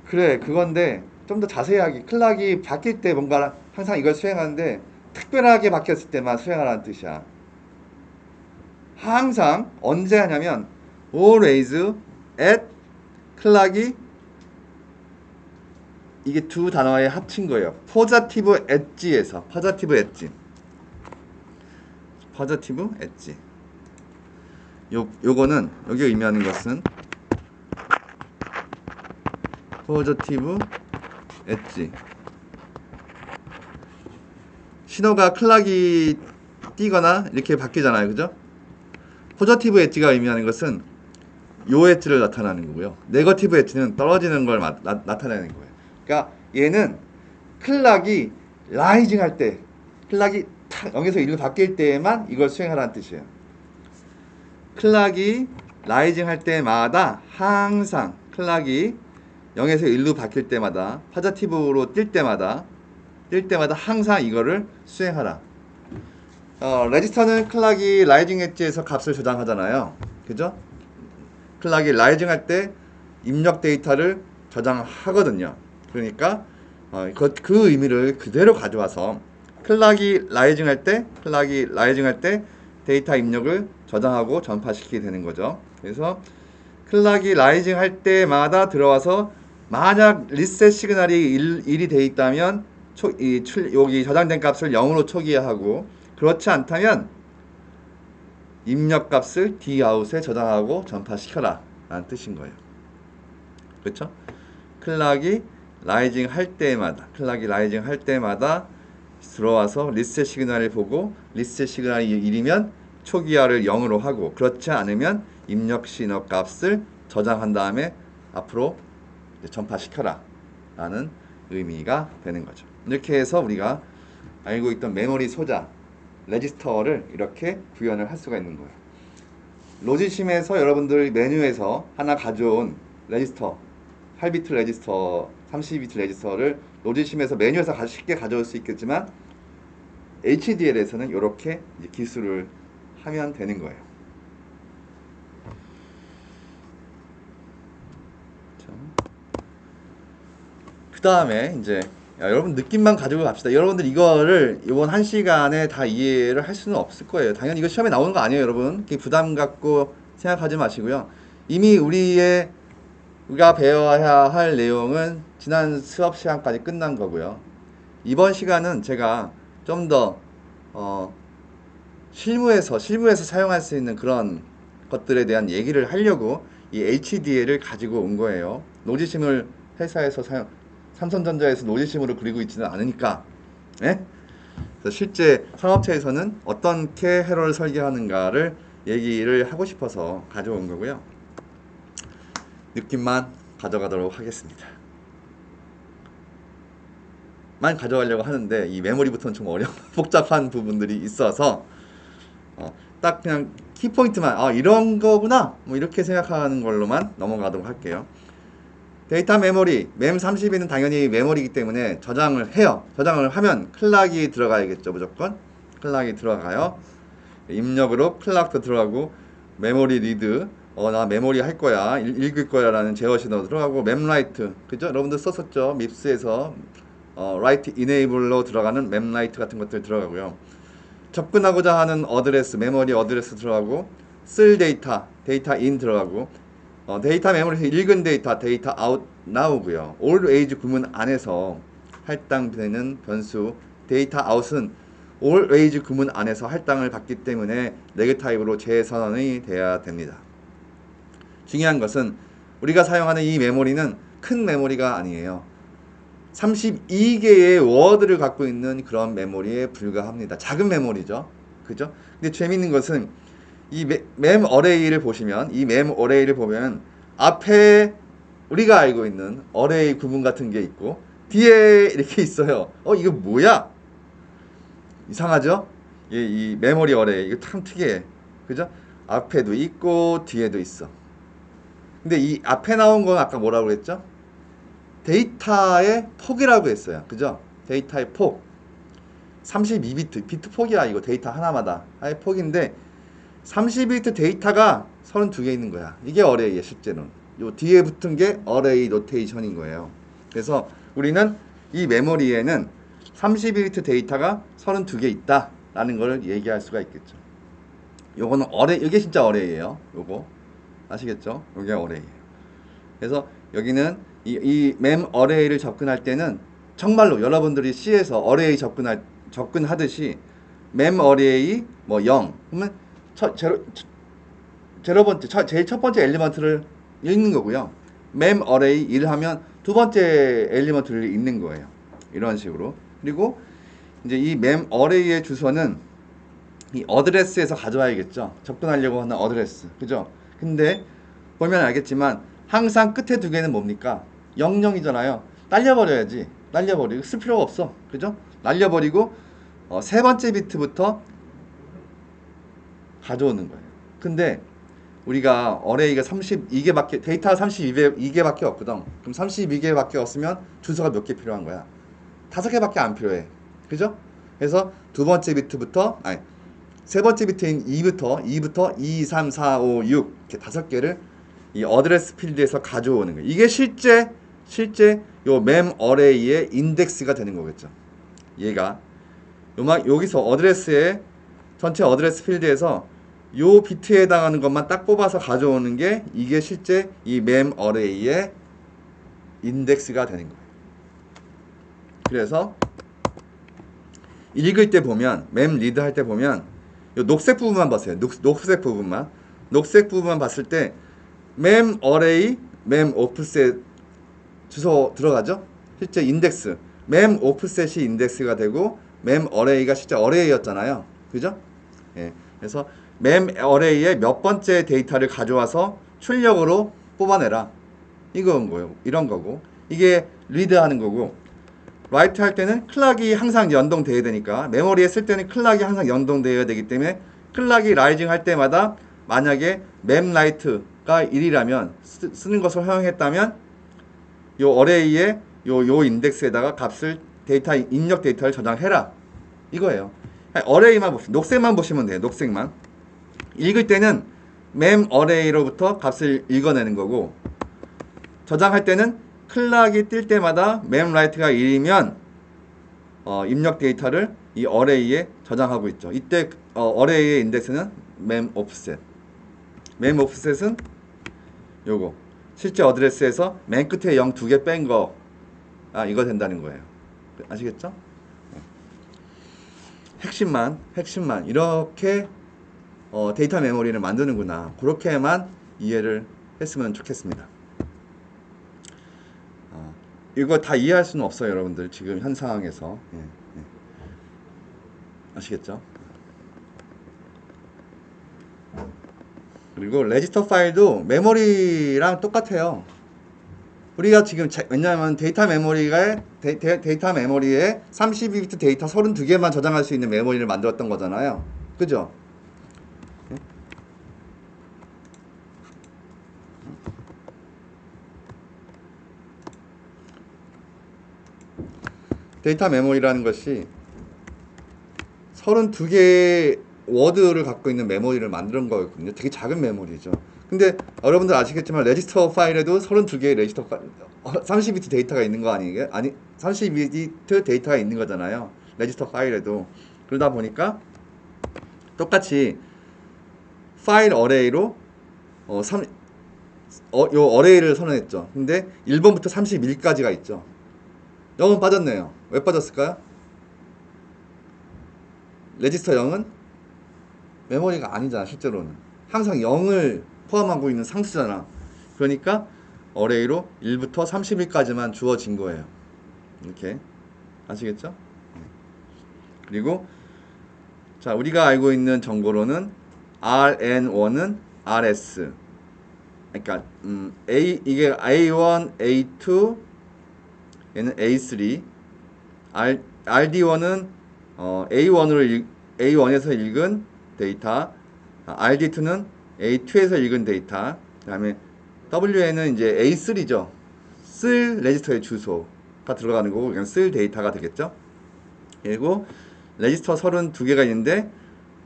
그래, 그건데 좀 더 자세하게 클락이 바뀔 때 뭔가 항상 이걸 수행하는데 특별하게 바뀌었을 때만 수행하라는 뜻이야. 항상 언제 하냐면 always at 클락이 이게 두 단어의 합친 거예요. positive edge에서 positive edge 요거는 여기 의미하는 것은 positive edge 신호가 클락이 뛰거나 이렇게 바뀌잖아요. 그죠? 포저티브 엣지가 의미하는 것은 요 엣지를 나타나는 거고요. 네거티브 엣지는 떨어지는 걸 나타내는 거예요. 그러니까 얘는 클락이 라이징 할 때, 클락이 탁 0에서 1로 바뀔 때에만 이걸 수행하라는 뜻이에요. 클락이 라이징 할 때마다 항상 클락이 0에서 1로 바뀔 때마다 포저티브로 뛸 때마다 항상 이거를 수행하라. 레지스터는 클락이 라이징 엣지에서 값을 저장하잖아요. 그죠? 클락이 라이징 할 때 입력 데이터를 저장하거든요. 그러니까 그 의미를 그대로 가져와서 클락이 라이징 할 때 데이터 입력을 저장하고 전파시키게 되는 거죠. 그래서 클락이 라이징 할 때마다 들어와서 만약 리셋 시그널이 1이 돼 있다면 여기 저장된 값을 0으로 초기화하고 그렇지 않다면 입력 값을 dout에 저장하고 전파시켜라 라는 뜻인 거예요. 그렇죠? 클락이 라이징 할 때마다 들어와서 리셋 시그널을 보고 리셋 시그널이 1이면 초기화를 0으로 하고 그렇지 않으면 입력 신호 값을 저장한 다음에 앞으로 전파시켜라 라는 의미가 되는 거죠. 이렇게 해서 우리가 알고 있던 메모리 소자 레지스터를 이렇게 구현을 할 수가 있는 거예요. 로지심에서 여러분들 메뉴에서 하나 가져온 레지스터 8비트 레지스터 32비트 레지스터를 로지심에서 메뉴에서 쉽게 가져올 수 있겠지만 HDL에서는 이렇게 기술을 하면 되는 거예요. 그 다음에 이제 여러분 느낌만 가지고 갑시다. 여러분들 이거를 이번 1시간에 다 이해를 할 수는 없을 거예요. 당연히 이거 시험에 나오는 거 아니에요, 여러분. 부담 갖고 생각하지 마시고요. 이미 우리가 배워야 할 내용은 지난 수업 시간까지 끝난 거고요. 이번 시간은 제가 좀 더 실무에서 사용할 수 있는 그런 것들에 대한 얘기를 하려고 이 HDL을 가지고 온 거예요. 노지심을 회사에서 삼성전자에서 노지심으로 그리고 있지는 않으니까. 예? 그래서 실제 상업체에서는 어떻게 회로를 설계하는가를 얘기를 하고 싶어서 가져온 거고요. 느낌만 가져가도록 하겠습니다. 만 가져가려고 하는데 이 메모리부터는 좀 어려운 복잡한 부분들이 있어서 딱 그냥 키포인트만 이런 거구나 뭐 이렇게 생각하는 걸로만 넘어가도록 할게요. 데이터 메모리 램32는 당연히 메모리이기 때문에 저장을 해요. 저장을 하면 클락이 들어가야겠죠. 무조건 클락이 들어가요. 입력으로 클락도 들어가고 메모리 리드 나 메모리 할 거야 읽을 거야 라는 제어 신호 들어가고 맵라이트 그죠? 여러분들 썼었죠. 밉스에서 라이트 이네이블로 들어가는 맵라이트 같은 것들 들어가고요. 접근하고자 하는 어드레스 메모리 어드레스 들어가고 쓸 데이터 인 들어가고 데이터 메모리에서 읽은 데이터 아웃 나오고요. always 구문 안에서 할당되는 변수 데이터 아웃은 always 구문 안에서 할당을 받기 때문에 레그 타입으로 재선언이 돼야 됩니다. 중요한 것은 우리가 사용하는 이 메모리는 큰 메모리가 아니에요. 32개의 워드를 갖고 있는 그런 메모리에 불과합니다. 작은 메모리죠. 그죠? 근데 재밌는 것은 이 램 어레이를 보시면 앞에 우리가 알고 있는 어레이 구문 같은 게 있고 뒤에 이렇게 있어요. 이거 뭐야? 이상하죠? 이 메모리 어레이 이거 참 특이해. 그죠? 앞에도 있고 뒤에도 있어. 근데 이 앞에 나온 건 아까 뭐라고 그랬죠? 데이터의 폭이라고 했어요. 그죠? 데이터의 폭 32비트 비트 폭이야. 이거 데이터 하나마다 의 폭인데 32비트 데이터가 32개 있는 거야. 이게 어레이야. 실제로는 요 뒤에 붙은 게 어레이 노테이션인 거예요. 그래서 우리는 이 메모리에는 32비트 데이터가 32개 있다 라는 걸 얘기할 수가 있겠죠. 요거는 어레이, 이게 진짜 어레이예요. 요거 아시겠죠? 요게 어레이예요. 그래서 여기는 이 맴 어레이를 접근할 때는 정말로 여러분들이 C에서 어레이 접근하듯이 맴 어레이 뭐 0, 그러면 제로 번째, 제일 첫 번째 엘리먼트를 읽는 거고요. 맴 어레이 1 하면 두 번째 엘리먼트를 읽는 거예요. 이런 식으로. 그리고 이제 이 맴 어레이의 주소는 이 어드레스에서 가져와야겠죠. 접근하려고 하는 어드레스. 그죠? 근데 보면 알겠지만 항상 끝에 두 개는 뭡니까? 00이잖아요. 날려버려야지. 날려버리고 쓸 필요가 없어. 그죠? 날려버리고 세 번째 비트부터 가져오는 거예요. 근데 우리가 어레이가 32개밖에 데이터가 32개밖에 없거든. 그럼 32개밖에 없으면 주소가 몇 개 필요한 거야? 5개밖에 안 필요해. 그죠? 그래서 두 번째 비트부터 아니 세 번째 비트인 2부터 2, 3, 4, 5, 6 이렇게 5개를 이 어드레스 필드에서 가져오는 거예요. 이게 실제 요 맴 어레이의 인덱스가 되는 거겠죠. 얘가 여기서 어드레스에 전체 어드레스 필드에서 요 비트에 해당하는 것만 딱 뽑아서 가져오는 게 이게 실제 이 맴 어레이의 인덱스가 되는 거예요. 그래서 읽을 때 보면 맴 리드 할 때 보면 요 녹색 부분만 봤어요. 녹색 부분만 봤을 때 맴 어레이, 맴 오프셋 주소 들어가죠? 실제 인덱스 맴 오프셋이 인덱스가 되고 맴 어레이가 실제 어레이였잖아요. 그죠? 예. 그래서 맴 어레이의 몇 번째 데이터를 가져와서 출력으로 뽑아내라. 이건 거예요. 이런 거고. 이게 리드 하는 거고. 라이트 할 때는 클락이 항상 연동돼야 되니까 메모리에 쓸 때는 클락이 항상 연동돼야 되기 때문에 클락이 라이징 할 때마다 만약에 맴 라이트가 1이라면 쓰는 것을 허용했다면 요 어레이의 요 인덱스에다가 값을 입력 데이터를 저장해라. 이거예요. 어레이만 보시면 녹색만 보시면 돼요. 녹색만. 읽을 때는 맴 어레이로부터 값을 읽어내는 거고 저장할 때는 클락이 뜰 때마다 맴 라이트가 1이면 입력 데이터를 이 어레이에 저장하고 있죠. 이때 어레이의 인덱스는 맴 오프셋. 맴 오프셋은 요거 실제 어드레스에서 맨 끝에 0 2개 뺀 거 이거 된다는 거예요. 아시겠죠? 핵심만 이렇게 데이터 메모리를 만드는구나. 그렇게만 이해를 했으면 좋겠습니다. 이거 다 이해할 수는 없어요, 여러분들. 지금 현 상황에서. 예. 아시겠죠? 그리고 레지스터 파일도 메모리랑 똑같아요. 우리가 지금 왜냐하면 데이터 메모리에 32비트 데이터 32개만 저장할 수 있는 메모리를 만들었던 거잖아요. 그죠? 데이터 메모리라는 것이 32개의 워드를 갖고 있는 메모리를 만드는 거였거든요. 되게 작은 메모리죠. 근데 여러분들 아시겠지만 레지스터 파일에도 32개의 레지스터 파일 30비트 데이터가 있는 거 아니에요? 30비트 데이터가 있는 거잖아요. 레지스터 파일에도. 그러다 보니까 똑같이 파일 어레이로 요 어레이를 선언했죠. 근데 1번부터 31까지가 있죠. 0은 빠졌네요. 왜 빠졌을까요? 레지스터 0은 메모리가 아니잖아. 실제로는 항상 0을 포함하고 있는 상수잖아. 그러니까 어레이로 1부터 31까지만 주어진 거예요. 이렇게 아시겠죠? 그리고 자 우리가 알고 있는 정보로는 RN1은 RS 그러니까 이게 A1, A2 얘는 A3 RD1은 A1에서 읽은 데이터 RD2는 A2에서 읽은 데이터 그 다음에 WN은 이제 A3죠. 쓸 레지스터의 주소가 들어가는 거고 그냥 쓸 데이터가 되겠죠. 그리고 레지스터 32개가 있는데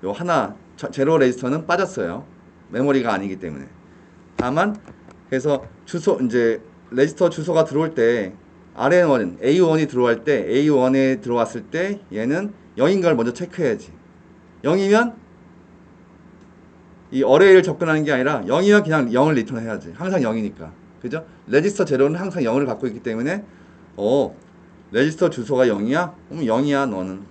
요 하나 제로 레지스터는 빠졌어요. 메모리가 아니기 때문에. 다만 그래서 주소 이제 레지스터 주소가 들어올 때 RN1 A1이 들어갈 때 A1에 들어왔을 때 얘는 0인 걸 먼저 체크해야지. 0이면 이 어레이를 접근하는 게 아니라 0이면 그냥 0을 리턴해야지. 항상 0이니까. 그죠? 레지스터 제로는 항상 0을 갖고 있기 때문에 레지스터 주소가 0이야? 그럼 0이야 너는.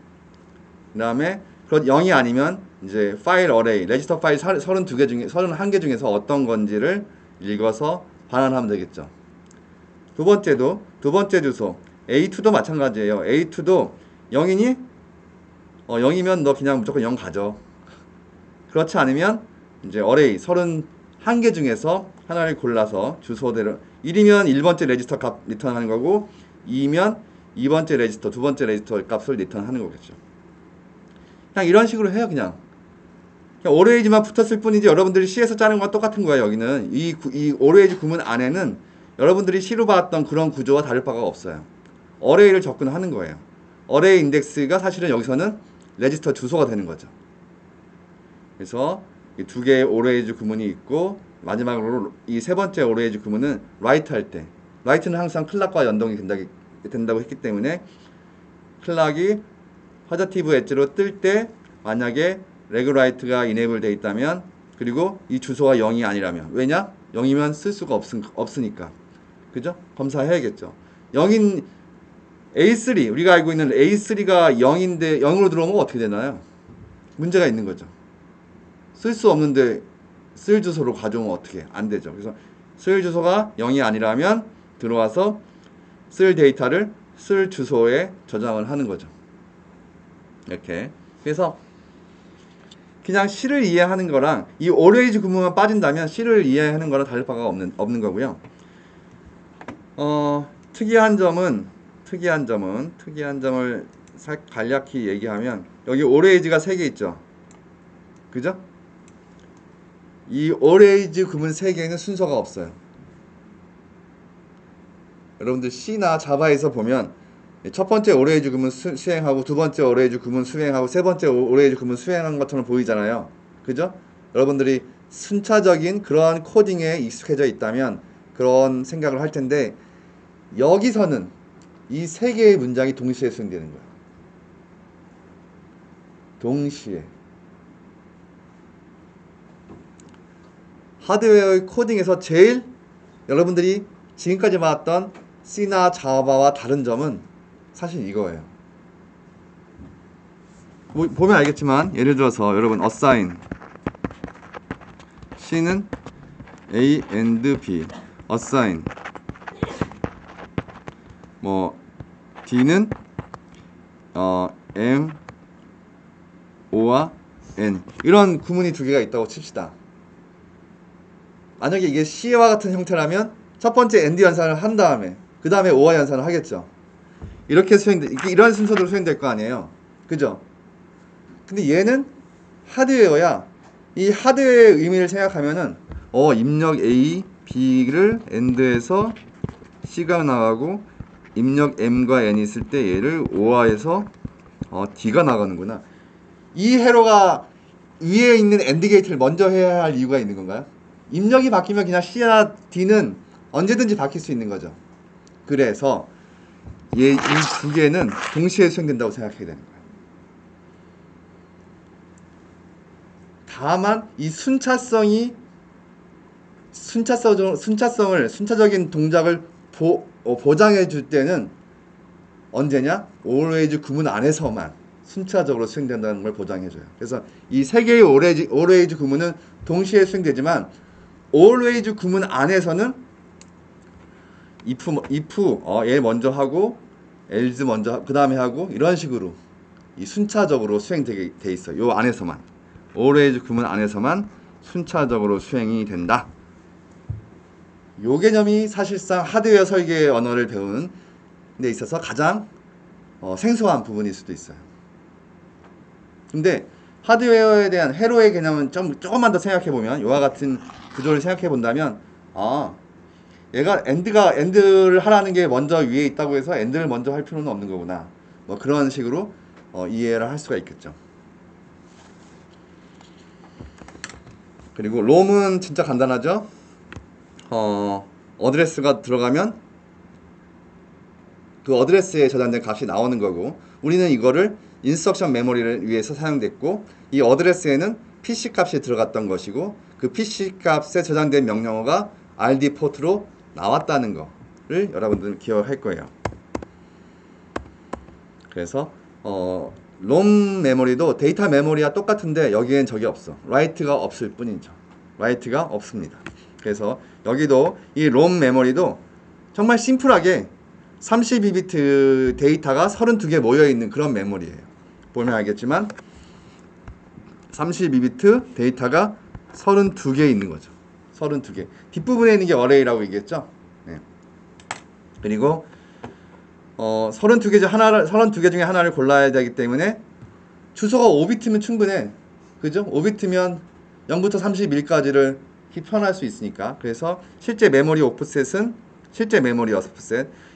그 다음에 그런 0이 아니면 이제 파일 어레이, 레지스터 파일 32개 중에 31개 중에서 어떤 건지를 읽어서 반환하면 되겠죠. 두 번째 주소 A2도 마찬가지예요. A2도 0이니? 0이면 너 그냥 무조건 0 가져. 그렇지 않으면 이제 어레이 31개 중에서 하나를 골라서 주소대로 1이면 1번째 레지스터 값 리턴하는 거고 2면 2번째 레지스터, 두 번째 레지스터 값을 리턴하는 거겠죠. 그냥 이런 식으로 해요. 그냥 오레이지만 붙었을 뿐이지 여러분들이 C에서 짜는 거랑 똑같은 거예요. 여기는 이 오레이지 구문 안에는 여러분들이 C로 봤던 그런 구조와 다를 바가 없어요. 어레이를 접근하는 거예요. 어레이 인덱스가 사실은 여기서는 레지스터 주소가 되는 거죠. 그래서 이 두 개의 오레이지 구문이 있고 마지막으로 이 세 번째 오레이지 구문은 라이트 할 때 라이트는 항상 클락과 연동이 된다고 했기 때문에 클락이 화자티브 엣지로 뜰 때 만약에 레그라이트가 이네이블 되어 있다면 그리고 이 주소가 0이 아니라면 왜냐? 0이면 쓸 수가 없으니까 그죠? 검사해야겠죠. 0인 A3 우리가 알고 있는 A3가 0인데 0으로 들어오면 어떻게 되나요? 문제가 있는 거죠. 쓸 수 없는데 쓸 주소로 가져오면 어떻게 안 되죠. 그래서 쓸 주소가 0이 아니라면 들어와서 쓸 데이터를 쓸 주소에 저장을 하는 거죠. 이렇게. 그래서 그냥 C를 이해하는 거랑 이 오레이지 구문만 빠진다면 C를 이해하는 거랑 다를 바가 없는 거고요. 특이한 점을 간략히 얘기하면 여기 오레이지가 3개 있죠. 그죠? 이 오레이지 구문 3개는 순서가 없어요. 여러분들 C나 자바에서 보면 첫 번째 오레이지 구문 수행하고 두 번째 오레이지 구문 수행하고 세 번째 오레이지 구문 수행한 것처럼 보이잖아요. 그죠? 여러분들이 순차적인 그러한 코딩에 익숙해져 있다면 그런 생각을 할 텐데 여기서는 이 3개의 문장이 동시에 수행되는 거예요. 동시에. 하드웨어의 코딩에서 제일 여러분들이 지금까지 봤던 C나 자바와 다른 점은 사실 이거예요. 보면 알겠지만 예를 들어서 여러분 assign C는 A and B assign D는 M, O와 N 이런 구문이 두 개가 있다고 칩시다. 만약에 이게 C와 같은 형태라면 첫 번째 AND 연산을 한 다음에 그 다음에 OR 연산을 하겠죠. 이렇게 이런 순서대로 수행될 거 아니에요. 그죠? 근데 얘는 하드웨어야. 이 하드웨어의 의미를 생각하면은 입력 A, B를 AND에서 C가 나가고 입력 M과 N이 있을 때 얘를 OR에서 D가 나가는구나. 이 회로가 위에 있는 AND 게이트를 먼저 해야 할 이유가 있는 건가요? 입력이 바뀌면 그냥 C나 D는 언제든지 바뀔 수 있는 거죠. 그래서 이 두 개는 동시에 수행된다고 생각해야 되는 거예요. 다만 이 순차적인 동작을 보장해 줄 때는 언제냐? always 구문 안에서만 순차적으로 수행된다는 걸 보장해줘요. 그래서 이 세 개의 always 구문은 동시에 수행되지만 always 구문 안에서는 if 얘 먼저 하고 else 먼저 그 다음에 하고 이런 식으로 이 순차적으로 수행되게 돼 있어요. 요 안에서만 always 구문 안에서만 순차적으로 수행이 된다. 요 개념이 사실상 하드웨어 설계 언어를 배우는 데 있어서 가장 생소한 부분일 수도 있어요. 근데 하드웨어에 대한 회로의 개념은 조금만 더 생각해보면 이와 같은 구조를 생각해본다면 얘가 AND를 하라는 게 먼저 위에 있다고 해서 AND를 먼저 할 필요는 없는 거구나. 그런 식으로 이해를 할 수가 있겠죠. 그리고 롬은 진짜 간단하죠. 어드레스가 들어가면 그 어드레스에 저장된 값이 나오는 거고 우리는 이거를 인스트럭션 메모리를 위해서 사용됐고 이 어드레스에는 PC 값이 들어갔던 것이고 그 PC 값에 저장된 명령어가 RD 포트로 나왔다는 거를 여러분들은 기억할 거예요. 그래서 롬 메모리도 데이터 메모리와 똑같은데 여기엔 저게 없어. 라이트가 없을 뿐이죠. 라이트가 없습니다. 그래서 여기도 이 롬 메모리도 정말 심플하게 32비트 데이터가 32개 모여있는 그런 메모리예요. 보면 알겠지만 32비트 데이터가 32개 있는 거죠. 32개. 뒷부분에 있는 게 어레이라고 얘기했죠. 네. 그리고 32개 중에 하나를 골라야 되기 때문에 주소가 5비트면 충분해. 그죠? 5비트면 0부터 31까지를 표현할 수 있으니까. 그래서 실제 메모리 오프셋은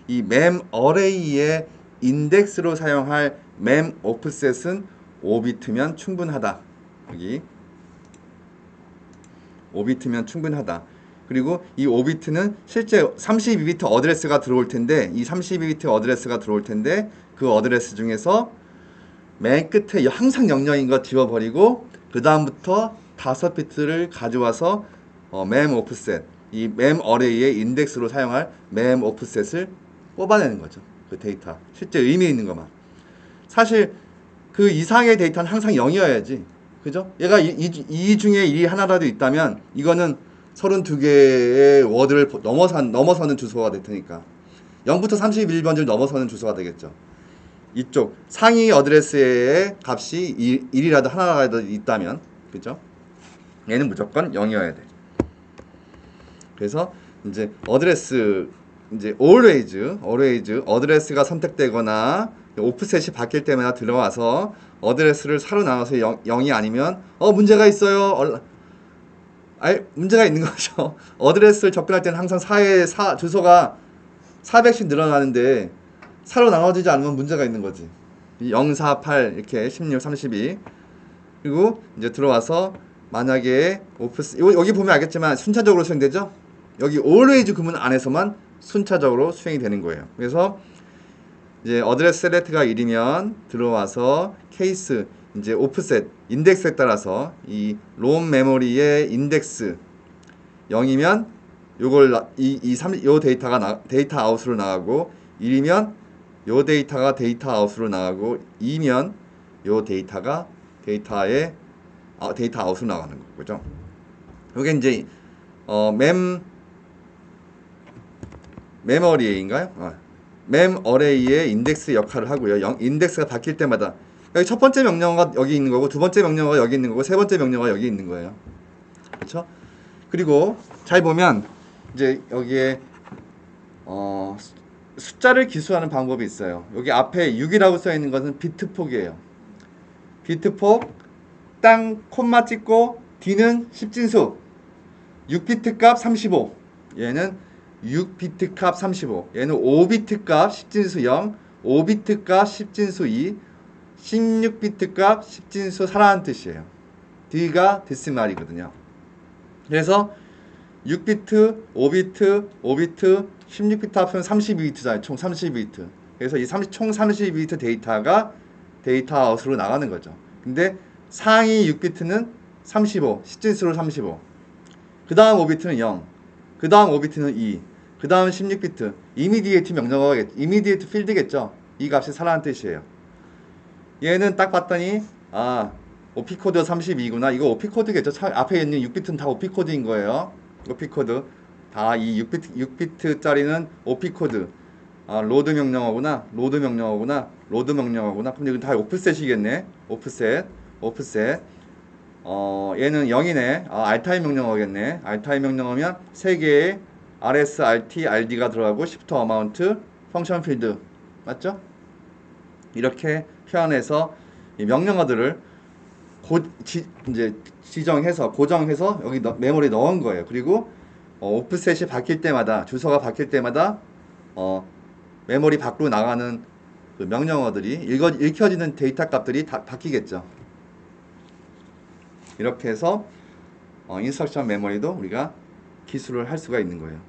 이 멤 어레이의 인덱스로 사용할 멤 오프셋은 5비트면 충분하다. 여기 5비트면 충분하다. 그리고 이 5비트는 실제 32비트 어드레스가 들어올 텐데 이 32비트 어드레스가 들어올 텐데 그 어드레스 중에서 맨 끝에 항상 00인 거 지워버리고 그 다음부터 5비트를 가져와서 멤 오프셋, 이 멤 어레이의 인덱스로 사용할 멤 오프셋을 뽑아내는 거죠. 그 데이터 실제 의미 있는 것만. 사실 그 이상의 데이터는 항상 0이어야지. 그죠? 얘가 이 중에 일이 하나라도 있다면 이거는 32개의 워드를 넘어서는 주소가 될 테니까 0부터 31번지를 넘어서는 주소가 되겠죠. 이쪽 상위 어드레스의 값이 1이라도 하나라도 있다면, 그죠? 얘는 무조건 0이어야 돼. 그래서 이제 어드레스 이제 always 어드레스가 선택되거나 오프셋이 바뀔 때마다 들어와서 어드레스를 사로 나눠서 0이 아니면 문제가 있어요. 문제가 있는 거죠. 어드레스를 접근할 때는 항상 주소가 400씩 늘어나는데 4로 나눠지지 않으면 문제가 있는 거지. 0, 4, 8 이렇게 16, 32. 그리고 이제 들어와서 만약에 여기 보면 알겠지만 순차적으로 수행되죠. 여기 always 구문 안에서만 순차적으로 수행이 되는 거예요. 그래서 이제 어드레스 셀렉트가 1이면 들어와서 케이스 이제 오프셋 인덱스에 따라서 이 롬 메모리의 인덱스 0이면 요 데이터가 데이터 아웃으로 나가고 1이면 요 데이터가 데이터 아웃으로 나가고 2면 요 데이터가 데이터 아웃으로 나가는 거죠. 요게 이제 메모리인가요? 멤 어레이의 인덱스 역할을 하고요. 인덱스가 바뀔 때마다 여기 첫 번째 명령어가 여기 있는 거고 두 번째 명령어가 여기 있는 거고 세 번째 명령어가 여기 있는 거예요. 그렇죠? 그리고 잘 보면 이제 여기에 숫자를 기수하는 방법이 있어요. 여기 앞에 6이라고 써 있는 것은 비트 폭이에요. 비트 폭 땅 콤마 찍고 D는 10진수 6비트 값 35. 얘는 6비트 값 35. 얘는 5비트 값 10진수 0, 5비트 값 10진수 2, 16비트 값 10진수 4라는 뜻이에요. D가 데시말이거든요. 그래서 6비트, 5비트, 5비트, 16비트 합치면 32비트잖아요. 총 32비트. 그래서 이 총 32비트 데이터가 데이터 아웃으로 나가는 거죠. 근데 상위 6비트는 35, 10진수로 35. 그 다음 5비트는 0. 그 다음 5비트는 2. 그 다음 16비트. 이미디에이트 명령어가 이미디에이트 필드겠죠. 이 값이 살아난 뜻이에요. 얘는 딱 봤더니 오피코드 32구나. 이거 오피코드겠죠. 앞에 있는 6비트는 다 오피코드인 거예요. 오피코드. 다 이 6비트짜리는 오피코드. 로드 명령어구나. 그럼 이건 다 오프셋이겠네. 오프셋. 얘는 0이네. 알타임 명령어겠네. 알타임 명령어면 3개의 rs, rt, rd가 들어가고 시프트 어마운트, 펑션 필드. 맞죠? 이렇게 표현해서 이 명령어들을 고정해서 여기 메모리에 넣은 거예요. 그리고 오프셋이 바뀔 때마다, 주소가 바뀔 때마다 메모리 밖으로 나가는 그 명령어들이 읽혀지는 데이터 값들이 다 바뀌겠죠. 이렇게 해서 인스트럭션 메모리도 우리가 기술을 할 수가 있는 거예요.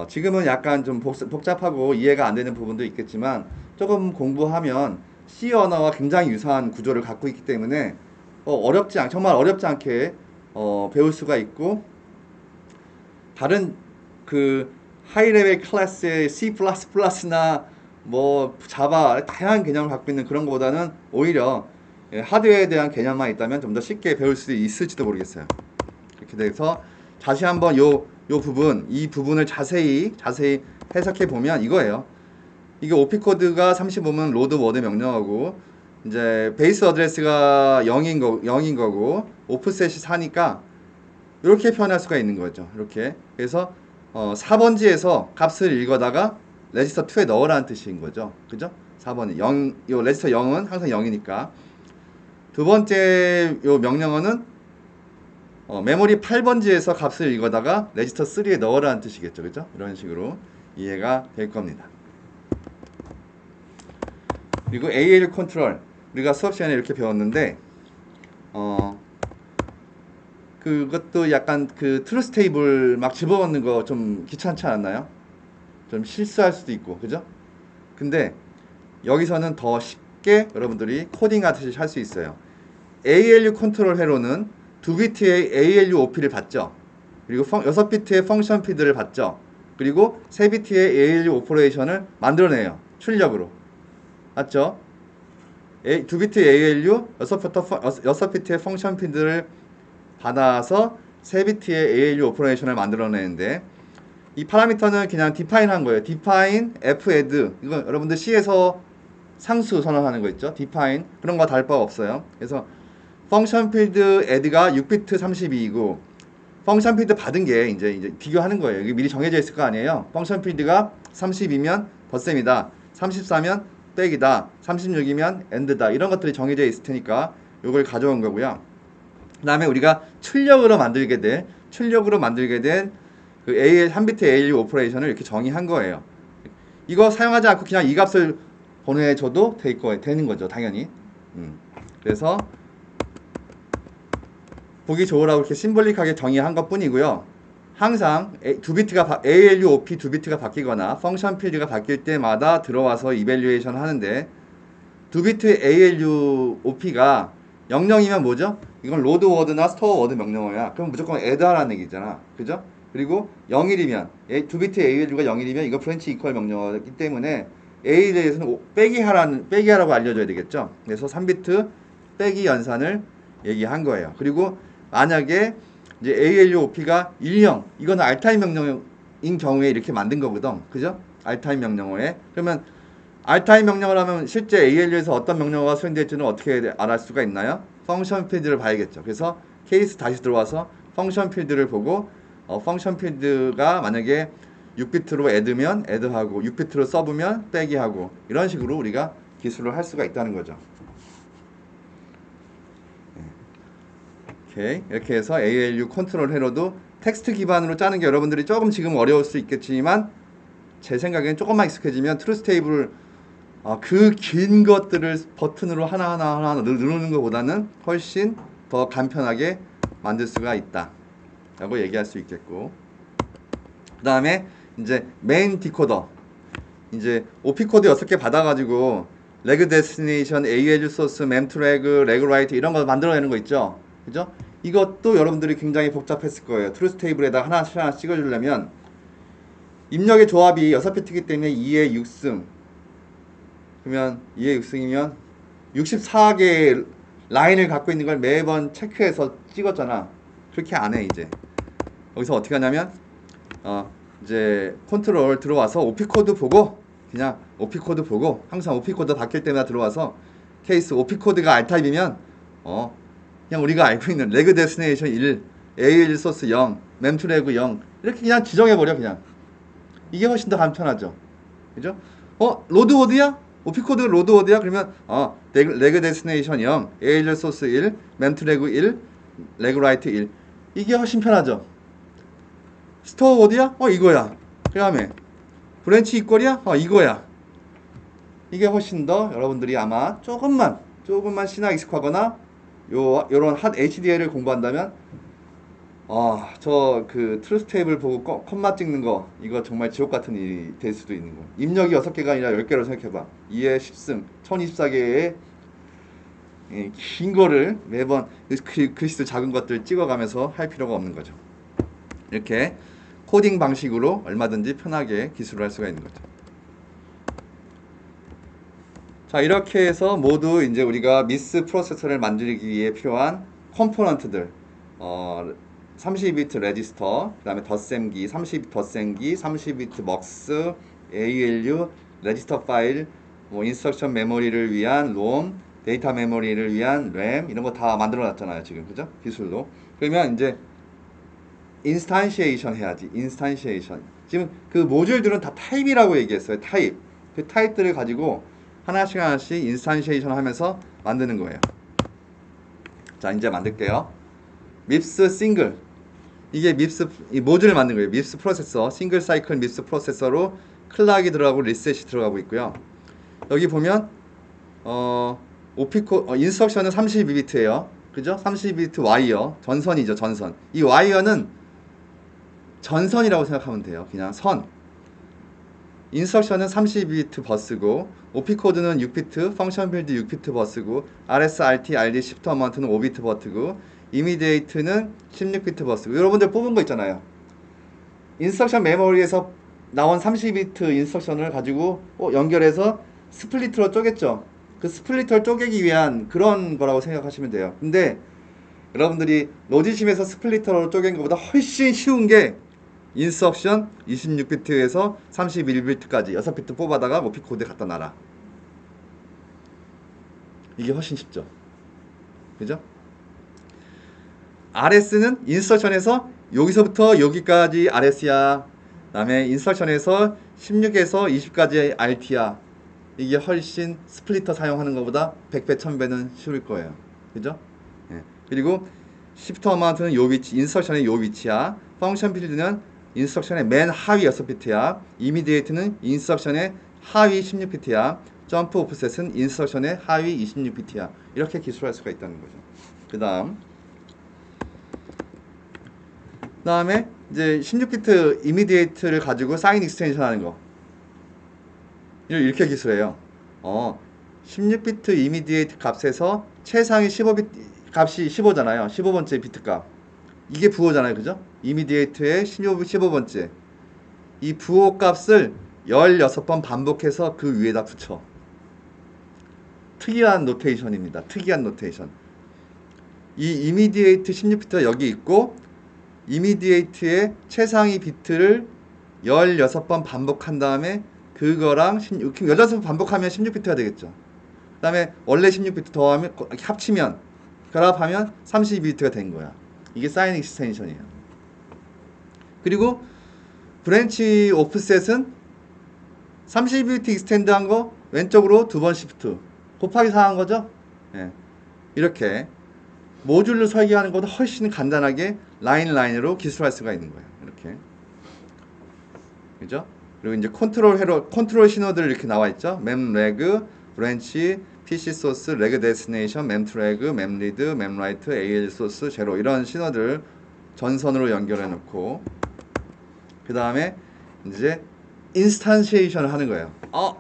지금은 약간 좀 복잡하고 이해가 안 되는 부분도 있겠지만 조금 공부하면 C 언어와 굉장히 유사한 구조를 갖고 있기 때문에 정말 어렵지 않게 배울 수가 있고, 다른 그 하이 레벨 클래스의 C++나 뭐 자바 다양한 개념을 갖고 있는 그런 것보다는 오히려 하드웨어에 대한 개념만 있다면 좀 더 쉽게 배울 수 있을지도 모르겠어요. 이렇게 돼서 다시 한번 이 부분을 자세히 해석해 보면 이거예요. 이게 OP 코드가 35면 로드 워드 명령하고, 이제 베이스 어드레스가 0인 거고 오프셋이 4니까 이렇게 표현할 수가 있는 거죠. 이렇게. 그래서 4번지에서 값을 읽어다가 레지스터 2에 넣으라는 뜻인 거죠. 그죠? 4번이 요 레지스터 0은 항상 0이니까. 두 번째 요 명령어는 메모리 8번지에서 값을 읽어다가 레지스터 3에 넣으라는 뜻이겠죠. 그죠? 이런 식으로 이해가 될 겁니다. 그리고 AL 컨트롤, 우리가 수업 시간에 이렇게 배웠는데 그것도 약간 그 트루스 테이블 막 집어넣는 거 좀 귀찮지 않았나요? 좀 실수할 수도 있고, 그죠? 근데 여기서는 더 쉽게 여러분들이 코딩 하듯이 할 수 있어요. ALU 컨트롤 회로는 2비트의 ALU OP를 받죠. 그리고 6비트의 펑션 피드를 받죠. 그리고 3비트의 ALU 오퍼레이션을 만들어내요. 출력으로. 맞죠? 2비트 ALU, 6비트의 펑션 피드를 받아서 3비트의 ALU 오퍼레이션을 만들어내는데, 이 파라미터는 그냥 define 한 거예요. define f add. 이거 여러분들 C에서 상수 선언하는 거 있죠? define. 그런 거 다를 바가 없어요. 그래서 펑션 필드 add가 6비트 32이고, 펑션 필드 받은 게 이제 비교하는 거예요. 이게 미리 정해져 있을 거 아니에요? 펑션 필드가 32면 덧셈이다. 34면 백이다. 36이면 end다. 이런 것들이 정해져 있을 테니까 이걸 가져온 거고요. 그 다음에 우리가 출력으로 만들게 된 그 한 비트 ALU 오퍼레이션을 이렇게 정의한 거예요. 이거 사용하지 않고 그냥 이 값을 보내줘도 되는 거죠, 당연히. 그래서 보기 좋으라고 이렇게 심볼릭하게 정의한 것 뿐이고요. 항상 ALU OP 2비트가 바뀌거나 펑션 필드가 바뀔 때마다 들어와서 이밸류에이션 하는데, 2비트 ALU OP가 00이면 뭐죠? 이건 로드 워드나 스토어 워드 명령어야. 그럼 무조건 add 하라는 얘기잖아. 그죠? 그리고 01이면 2비트 ALU가 01이면 이거 브랜치 이퀄 명령어이기 때문에 A에 대해서는 빼기 하라고 알려줘야 되겠죠. 그래서 3비트 빼기 연산을 얘기한 거예요. 그리고 만약에 이제 ALU OP가 10, 이거는 알타임 명령어인 경우에 이렇게 만든 거거든. 그죠? 알타임 명령어에. 그러면 알타임 명령을 하면 실제 ALU에서 어떤 명령어가 수행될지는 어떻게 알할 수가 있나요? 펑션 필드를 봐야겠죠. 그래서 케이스 다시 들어와서 펑션 필드를 보고, 펑션 필드가 만약에 6비트로 add면 add하고 6비트로 서브면 빼기하고, 이런 식으로 우리가 기술을 할 수가 있다는 거죠. 이렇게 해서 ALU 컨트롤 회로도 텍스트 기반으로 짜는 게 여러분들이 조금 지금 어려울 수 있겠지만, 제 생각엔 조금만 익숙해지면 트루스 테이블 그 긴 것들을 버튼으로 하나하나 누르는 것보다는 훨씬 더 간편하게 만들 수가 있다 라고 얘기할 수 있겠고, 그 다음에 이제 메인 디코더, 이제 OP 코드 6개 받아가지고 레그 데스티네이션, ALU 소스, mem트래그, 레그 라이트 이런 거 만들어내는 거 있죠. 그죠? 이것도 여러분들이 굉장히 복잡했을 거예요. 트루스 테이블에다 하나씩 찍어주려면 입력의 조합이 6비트이기 때문에 2의 6승, 그러면 2의 6승이면 64개의 라인을 갖고 있는 걸 매번 체크해서 찍었잖아. 그렇게 안 해. 이제 여기서 어떻게 하냐면 이제 컨트롤 들어와서 OP 코드 보고, 그냥 OP 코드 보고, 항상 OP 코드 바뀔 때마다 들어와서 케이스 OP 코드가 R타입이면 그냥 우리가 알고 있는 레그 데스티네이션 1, AL 소스 0, mem트래그 0 이렇게 그냥 지정해버려. 그냥 이게 훨씬 더 간편하죠. 그죠? 로드 워드야? OP 코드가 로드 워드야? 그러면 레그 데스티네이션 0, AL 소스 1, mem트래그 1, 레그 라이트 1. 이게 훨씬 편하죠. 스토어 워드야? 이거야. 그 다음에 브랜치 이퀄이야? 이거야. 이게 훨씬 더 여러분들이 아마 조금만 신학 익숙하거나 요런 핫 HDL을 공부한다면 저 그 트루스 테이블 보고 컴마 찍는 거, 이거 정말 지옥 같은 일이 될 수도 있는 거. 입력이 6개가 아니라 10개로 생각해봐. 2의 10승 1024개의 긴 거를 매번 글씨도 작은 것들 찍어가면서 할 필요가 없는 거죠. 이렇게 코딩 방식으로 얼마든지 편하게 기술을 할 수가 있는 거죠. 자, 이렇게 해서 모두 이제 우리가 미스 프로세서를 만들기 위해 필요한 컴포넌트들, 32비트 레지스터, 그 다음에 덧셈기, 32비트 덧셈기, 32비트 먹스, ALU, 레지스터 파일, 뭐 인스트럭션 메모리를 위한 롬, 데이터 메모리를 위한 램, 이런 거 다 만들어 놨잖아요, 지금. 그죠? 기술로. 그러면 이제 인스탄시에이션 해야지. 인스탄시에이션. 지금 그 모듈들은 다 타입이라고 얘기했어요. 타입. 그 타입들을 가지고 하나씩 하나씩 인스탄시에이션 하면서 만드는 거예요. 자, 이제 만들게요. 밉스 싱글. 이게 밉스, 이 모듈을 만든 거예요. 밉스 프로세서, 싱글 사이클 밉스 프로세서로 클락이 들어가고 리셋이 들어가고 있고요. 여기 보면, 오피코, 인스트럭션은 32비트예요. 그죠? 32비트 와이어. 전선이죠, 전선. 이 와이어는 전선이라고 생각하면 돼요. 그냥 선. 인스트럭션은 32비트 버스고, 오피코드는 6비트, 펑션 필드 6비트 버스고, RS, RT, RD, 시프트 어마운트는 5비트 버트고, 이미디에이트는 16비트 버스고. 여러분들 뽑은 거 있잖아요. 인스트럭션 메모리에서 나온 32비트 인스트럭션을 가지고 연결해서 스플리트로 쪼갰죠. 그 스플리터를 쪼개기 위한 그런 거라고 생각하시면 돼요. 근데 여러분들이 로지심에서 스플리터로 쪼갠 것보다 훨씬 쉬운 게 인스트럭션 26비트에서 31비트까지 6비트 뽑아다가 오피코드에 갖다 놔라. 이게 훨씬 쉽죠. 그죠? RS는 인스트럭션에서 여기서부터 여기까지 RS야. 그 다음에 인스트럭션에서 16에서 20까지 RT야. 이게 훨씬 스플리터 사용하는 것보다 100배, 1000배는 쉬울 거예요. 그죠? 예. 그리고 시프트 어마운트는 요 위치, 인스트럭션의 요 위치야. 펑션 필드는 인스트럭션의 맨 하위 6비트야. 이미디에이트는 인스트럭션의 하위 16비트야. 점프 오프셋은 인스트럭션의 하위 26비트야. 이렇게 기술할 수가 있다는 거죠. 그 다음에 이제 16비트 이미디에이트를 가지고 사인 익스텐션 하는 거. 이렇게 기술해요. 16비트 이미디에이트 값에서 최상위 15비트 값이 15잖아요. 15번째 비트 값. 이게 부호잖아요. 그죠? 이미디에이트의 15번째. 이 부호 값을 16번 반복해서 그 위에다 붙여. 특이한 노테이션입니다. 특이한 노테이션. 이 이미디에이트 16비트가 여기 있고, 이미디에이트의 최상위 비트를 16번 반복한 다음에 그거랑 16번 반복하면 16비트가 되겠죠. 그 다음에 원래 16비트 더하면 합치면 결합하면 32비트가 된 거야. 이게 사인 익스텐션이에요. 그리고 브랜치 오프셋은 32비트 익스텐드 한 거 왼쪽으로 두 번 시프트 곱하기 4 한 거죠. 예. 이렇게 모듈로 설계하는 것보다 훨씬 간단하게 라인으로 기술할 수가 있는 거예요. 이렇게. 그죠? 그리고 이제 컨트롤 신호들 이렇게 나와 있죠. 맵 레그, 브랜치, PC 소스, 레그 데스티네이션, 맵 트래그, 맵 리드, 맵 라이트, AL 소스, 제로 이런 신호들을 전선으로 연결해 놓고 그 다음에 이제 인스탄시에이션을 하는 거예요.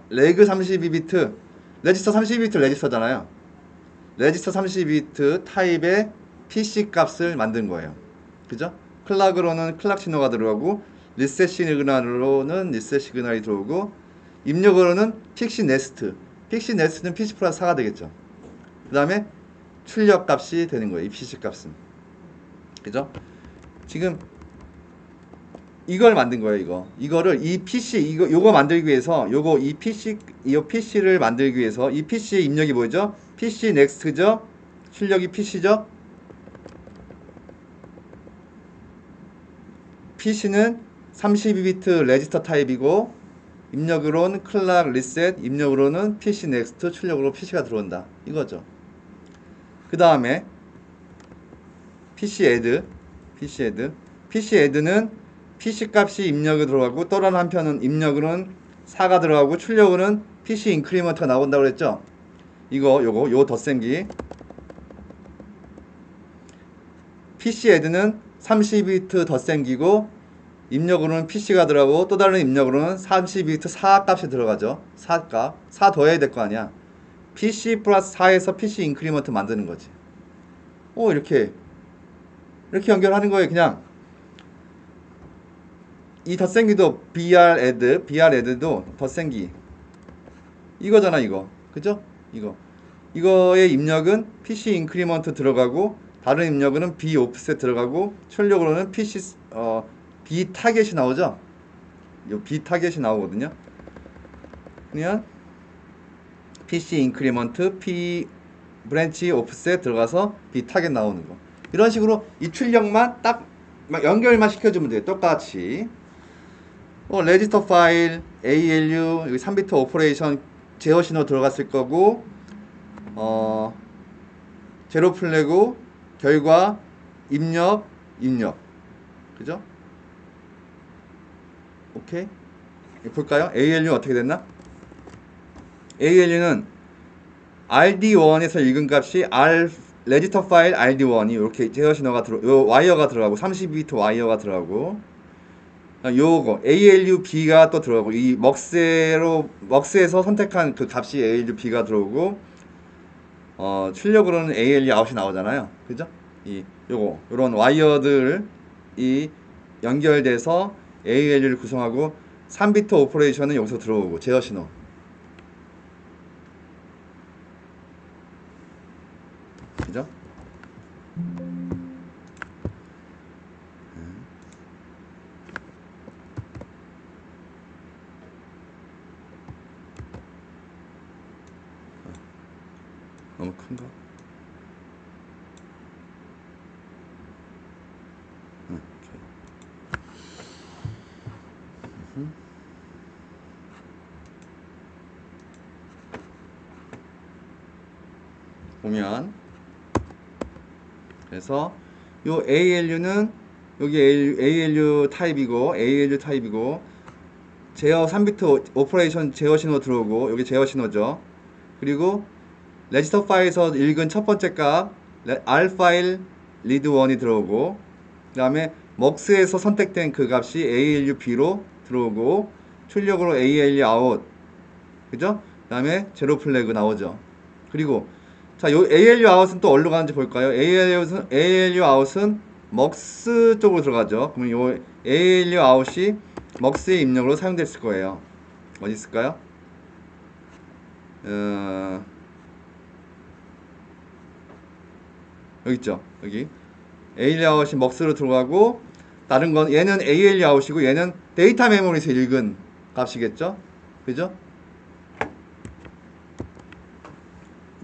레그 32비트, 레지스터 32비트 레지스터잖아요. 레지스터 32비트 타입의 PC 값을 만든 거예요. 그죠? 클락으로는 클락 신호가 들어가고 리셋 시그널로는 리셋 시그널이 들어오고 입력으로는 픽시 네스트. 픽시 네스트는 PC 플러스 4가 되겠죠. 그 다음에 출력 값이 되는 거예요. 이 PC 값은. 그죠? 지금 이걸 만든 거예요. 이거를 이 PC 요거 만들기 위해서 이 PC를 만들기 위해서 이 PC의 입력이 뭐죠? PC 넥스트죠. 출력이 PC죠. PC는 32비트 레지스터 타입이고 입력으로는 클락 리셋, 입력으로는 PC 넥스트, 출력으로 PC가 들어온다. 이거죠. 그 다음에 PC add. PC add는 PC 값이 입력이 들어가고 또 다른 한편은 입력으로는 4가 들어가고 출력으로는 PC 인크리먼트가 나온다고 그랬죠. 요 덧셈기. PC add는 32비트 덧셈기고 입력으로는 PC가 들어가고 또 다른 입력으로는 32비트 4 값이 들어가죠. 4 값. 4 더해야 될 거 아니야. PC 플러스 4에서 PC 인크리먼트 만드는 거지. 이렇게 연결하는 거예요. 그냥 이 덧셈기도 BR add도 덧셈기 이거잖아. 이거 그죠? 이거의 입력은 PC 인크리먼트 들어가고, 다른 입력은 B 오프셋 들어가고, 출력으로는 B 타겟이 나오죠. 이 B 타겟이 나오거든요. 그냥 PC 인크리먼트 P 브랜치 오프셋 들어가서 B 타겟 나오는 거. 이런 식으로 이 출력만 딱 연결만 시켜주면 돼요. 똑같이. 레지스터 파일, ALU, 여기 3비트 오퍼레이션 제어 신호 들어갔을 거고, 제로 플래그, 결과, 입력. 그죠? 오케이? 볼까요? ALU 어떻게 됐나? ALU는 RD1에서 읽은 값이 레지스터 파일 RD1이 이렇게 제어 신호가 요 와이어가 들어가고, 32비트 와이어가 들어가고, 요거 ALUB가 또 들어가고, 이 먹스에서 선택한 그 값이 ALUB가 들어오고, 출력으로는 ALUOut이 나오잖아요. 그죠? 요런 와이어들이 연결돼서 ALU를 구성하고, 3비트 오퍼레이션은 여기서 들어오고, 제어 신호. 그죠? 너무 큰가? 오케이. 보면, 그래서 요 ALU는 여기 ALU 타입이고, 제어 3비트 오퍼레이션 제어 신호 들어오고, 여기 제어 신호죠. 그리고 레지스터 파일에서 읽은 첫 번째 값 R 파일 리드 1이 들어오고, 그 다음에 먹스에서 선택된 그 값이 ALUB로 들어오고, 출력으로 ALUOut, 그죠? 그 다음에 제로 플래그 나오죠. 그리고 자, 요 ALUOut은 또 어디로 가는지 볼까요? ALUOut은 먹스 쪽으로 들어가죠. 그러면 요 ALUOut이 먹스의 입력으로 사용됐을 거예요. 어디 있을까요? 여기 있죠. 여기 ALUOut이 먹스로 들어가고, 다른 건 얘는 ALUOut이고, 얘는 데이터 메모리에서 읽은 값이겠죠. 그죠?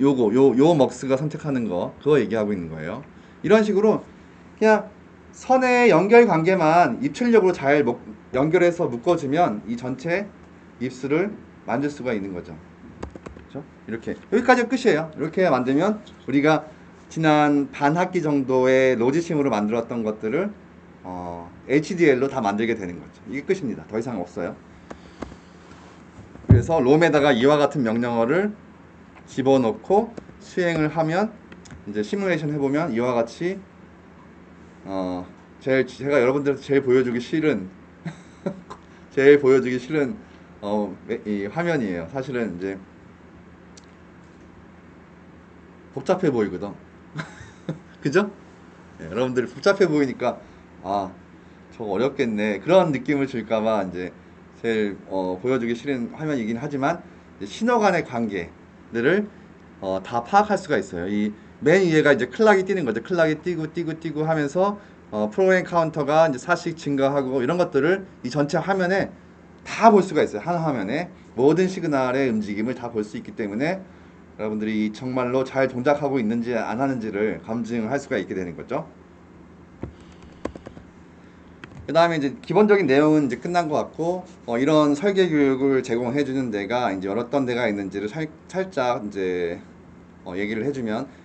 요 먹스가 선택하는 거, 그거 얘기하고 있는 거예요. 이런 식으로 그냥 선의 연결 관계만 입출력으로 잘 연결해서 묶어주면 이 전체 입수를 만들 수가 있는 거죠. 그렇죠? 이렇게 여기까지가 끝이에요. 이렇게 만들면 우리가 지난 반 학기 정도의 로지심으로 만들었던 것들을 HDL로 다 만들게 되는 거죠. 이게 끝입니다. 더 이상 없어요. 그래서 롬에다가 이와 같은 명령어를 집어넣고 수행을 하면, 이제 시뮬레이션 해보면 이와 같이 제가 여러분들한테 제일 보여주기 싫은 이 화면이에요. 사실은 이제 복잡해 보이거든. 그죠? 네, 여러분들이 복잡해 보이니까 저거 어렵겠네, 그런 느낌을 줄까봐 이제 제일 보여주기 싫은 화면이긴 하지만, 신호 간의 관계들을 다 파악할 수가 있어요. 이 맨 위에가 이제 클락이 뛰는 거죠. 클락이 뛰고 하면서 프로그램 카운터가 이제 4씩 증가하고, 이런 것들을 이 전체 화면에 다 볼 수가 있어요. 한 화면에 모든 시그널의 움직임을 다 볼 수 있기 때문에 여러분들이 정말로 잘 동작하고 있는지 안 하는지를 검증할 수가 있게 되는 거죠. 그 다음에 이제 기본적인 내용은 이제 끝난 것 같고, 이런 설계 교육을 제공해 주는 데가 이제 어떤 데가 있는지를 살짝 이제 얘기를 해주면,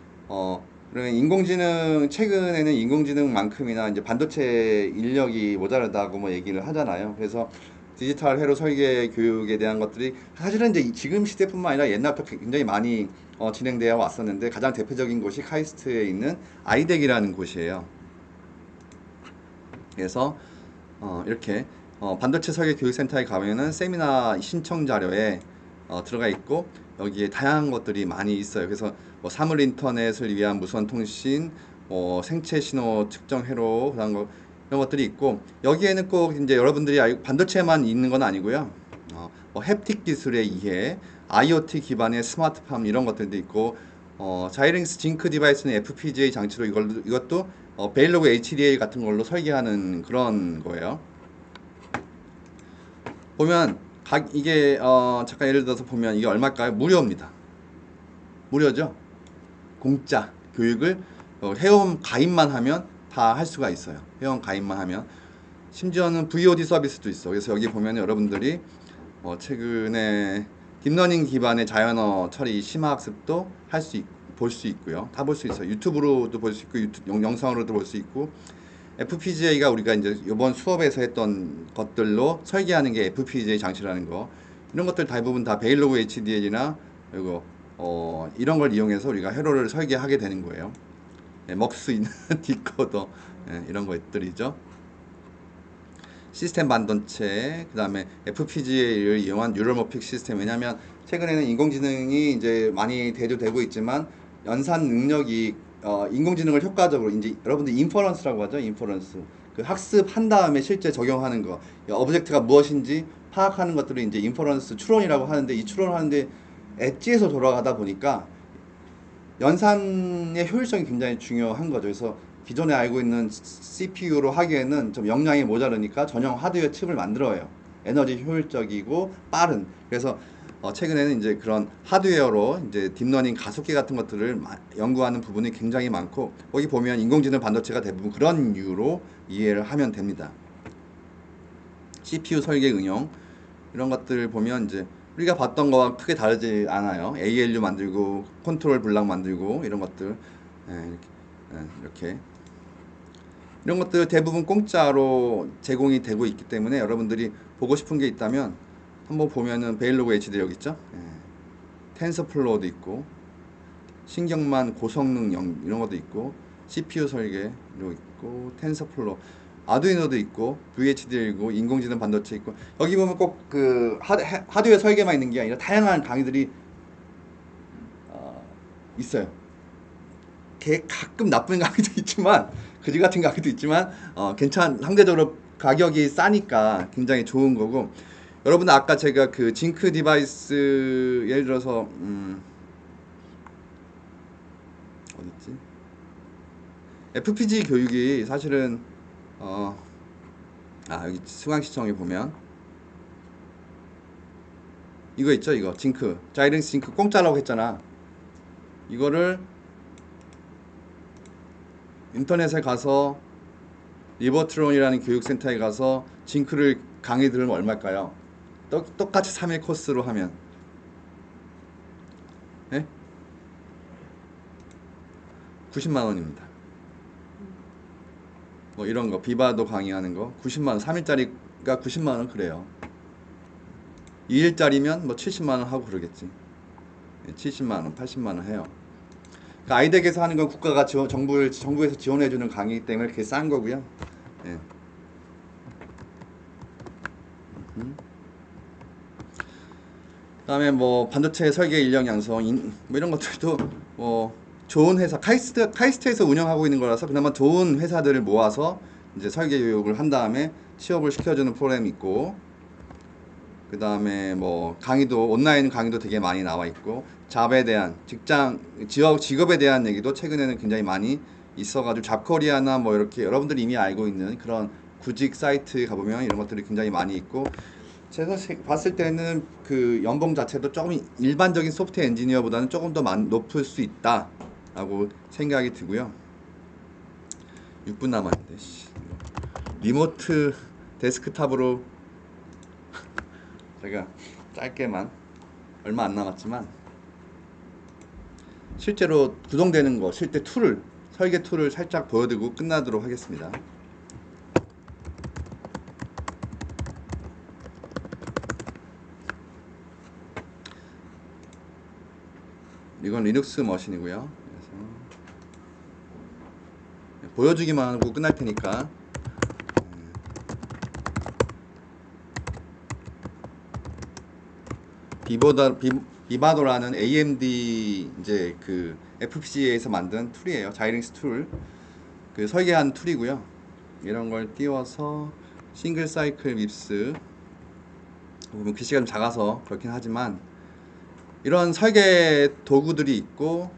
그러면 최근에는 인공지능만큼이나 이제 반도체 인력이 모자라다고 뭐 얘기를 하잖아요. 그래서 디지털 회로 설계 교육에 대한 것들이 사실은 이제 지금 시대뿐만 아니라 옛날부터 굉장히 많이 진행되어 왔었는데, 가장 대표적인 곳이 카이스트에 있는 아이덱이라는 곳이에요. 그래서 이렇게 반도체 설계 교육센터에 가면은 세미나 신청 자료에 들어가 있고, 여기에 다양한 것들이 많이 있어요. 그래서 뭐 사물 인터넷을 위한 무선 통신, 생체 신호 측정 회로 그런 거 이런 것들이 있고 여기에는 꼭 이제 여러분들이 반도체만 있는 건 아니고요. 뭐 햅틱 기술의 이해, IoT 기반의 스마트팜 이런 것들도 있고 자이링스 징크 디바이스는 FPGA 장치로 이것도 베일로그 HDA 같은 걸로 설계하는 그런 거예요. 보면 이게 잠깐 예를 들어서 보면 이게 얼마일까요? 무료입니다. 무료죠? 공짜 교육을 회원 가입만 하면 다 할 수가 있어요. 회원 가입만 하면 심지어는 VOD 서비스도 있어. 그래서 여기 보면 여러분들이 최근에 딥러닝 기반의 자연어 처리 심화학습도 볼 수 있고요. 다 볼 수 있어요. 유튜브로도 볼 수 있고 영상으로도 볼 수 있고 FPGA가 우리가 이제 이번 수업에서 했던 것들로 설계하는 게 FPGA 장치라는 거 이런 것들 대부분 다 베일로그 HDL이나 그리고 이런 걸 이용해서 우리가 회로를 설계하게 되는 거예요. 먹을 수 있는 디코더 이런 것들이죠. 시스템 반도체, 그 다음에 FPGA를 이용한 뉴럴모픽 시스템. 왜냐하면 최근에는 인공지능이 이제 많이 대두되고 있지만 연산 능력이 인공지능을 효과적으로 이제 여러분들 인퍼런스라고 하죠. 인퍼런스. 그 학습한 다음에 실제 적용하는 거. 오브젝트가 무엇인지 파악하는 것들을 이제 인퍼런스 추론이라고 하는데 이 추론하는데 엣지에서 돌아가다 보니까 연산의 효율성이 굉장히 중요한 거죠. 그래서 기존에 알고 있는 CPU로 하기에는 좀 역량이 모자르니까 전용 하드웨어 칩을 만들어요. 에너지 효율적이고 빠른. 그래서 최근에는 이제 그런 하드웨어로 이제 딥러닝 가속기 같은 것들을 연구하는 부분이 굉장히 많고 거기 보면 인공지능 반도체가 대부분 그런 이유로 이해를 하면 됩니다. CPU 설계 응용 이런 것들 보면 이제 우리가 봤던 거와 크게 다르지 않아요. ALU 만들고 컨트롤 블락 만들고 이런 것들 이렇게 이런 것들 대부분 공짜로 제공이 되고 있기 때문에 여러분들이 보고 싶은 게 있다면 한번 보면은 베일로그 HD 여기 있죠. 텐서플로우도 있고 신경만 고성능 이런 것도 있고 CPU 설계도 있고 텐서플로우 아두이노도 있고 VHDL고 인공지능 반도체 있고 여기 보면 꼭 그 하드웨어 설계만 있는 게 아니라 다양한 강의들이 있어요. 가끔 나쁜 강의도 있지만 그지 같은 강의도 있지만 상대적으로 가격이 싸니까 굉장히 좋은 거고 여러분 아까 제가 그 징크 디바이스 예를 들어서 어딨지? FPG 교육이 사실은 여기 수강시청에 보면 이거 있죠. 이거 징크 자이링스 징크 공짜라고 했잖아. 이거를 인터넷에 가서 리버트론이라는 교육센터에 가서 징크를 강의 들으면 얼마일까요? 똑같이 3일 코스로 하면 네? 90만 원입니다. 뭐 이런 거 비바도 강의하는 거 90만 원 3일짜리가 90만 원 그래요. 2일짜리면 뭐 70만 원 하고 그러겠지. 70만 원, 80만 원 해요. 그러니까 아이덱에서 하는 건 국가가 정부에서 지원해주는 강의이기 때문에 그렇게 싼 거고요. 예. 그다음에 뭐 반도체 설계 인력 양성 뭐 이런 것들도 뭐 좋은 회사 카이스트에서 운영하고 있는 거라서 그나마 좋은 회사들을 모아서 이제 설계 교육을 한 다음에 취업을 시켜주는 프로그램이 있고 그 다음에 뭐 온라인 강의도 되게 많이 나와 있고 잡에 대한 직업에 대한 얘기도 최근에는 굉장히 많이 있어가지고 잡코리아나 뭐 이렇게 여러분들이 이미 알고 있는 그런 구직 사이트에 가보면 이런 것들이 굉장히 많이 있고 제가 봤을 때는 그 연봉 자체도 조금 일반적인 소프트웨어 엔지니어보다는 조금 더 높을 수 있다라고 생각이 들고요. 6분 남았는데 리모트 데스크탑으로 제가 짧게만 얼마 안 남았지만 실제로 구동되는 거 실제 설계 툴을 살짝 보여드리고 끝나도록 하겠습니다. 이건 리눅스 머신이고요. 그래서 보여주기만 하고 끝날 테니까 이바도라는 AMD 이제 그 FPGA에서 만든 툴이에요. 자이링스 툴. 그 설계한 툴이고요. 이런 걸 띄워서 싱글 사이클 밉스 보면 글씨가 좀 작아서 그렇긴 하지만 이런 설계 도구들이 있고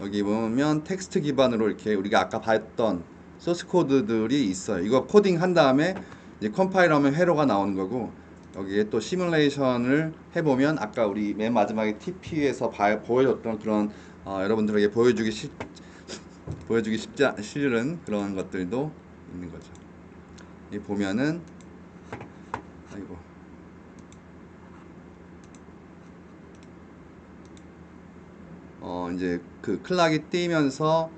여기 보면 텍스트 기반으로 이렇게 우리가 아까 봤던 소스 코드들이 있어요. 이거 코딩 한 다음에 이제 컴파일하면 회로가 나오는 거고 여기에 또 시뮬레이션을 해보면 아까 우리 맨 마지막에 TP에서 보여줬던 그런 여러분들에게 보여주기 쉽지 싫은 그런 것들도 있는 거죠. 이 보면은 아이고 이제 그 클락이 뜨면서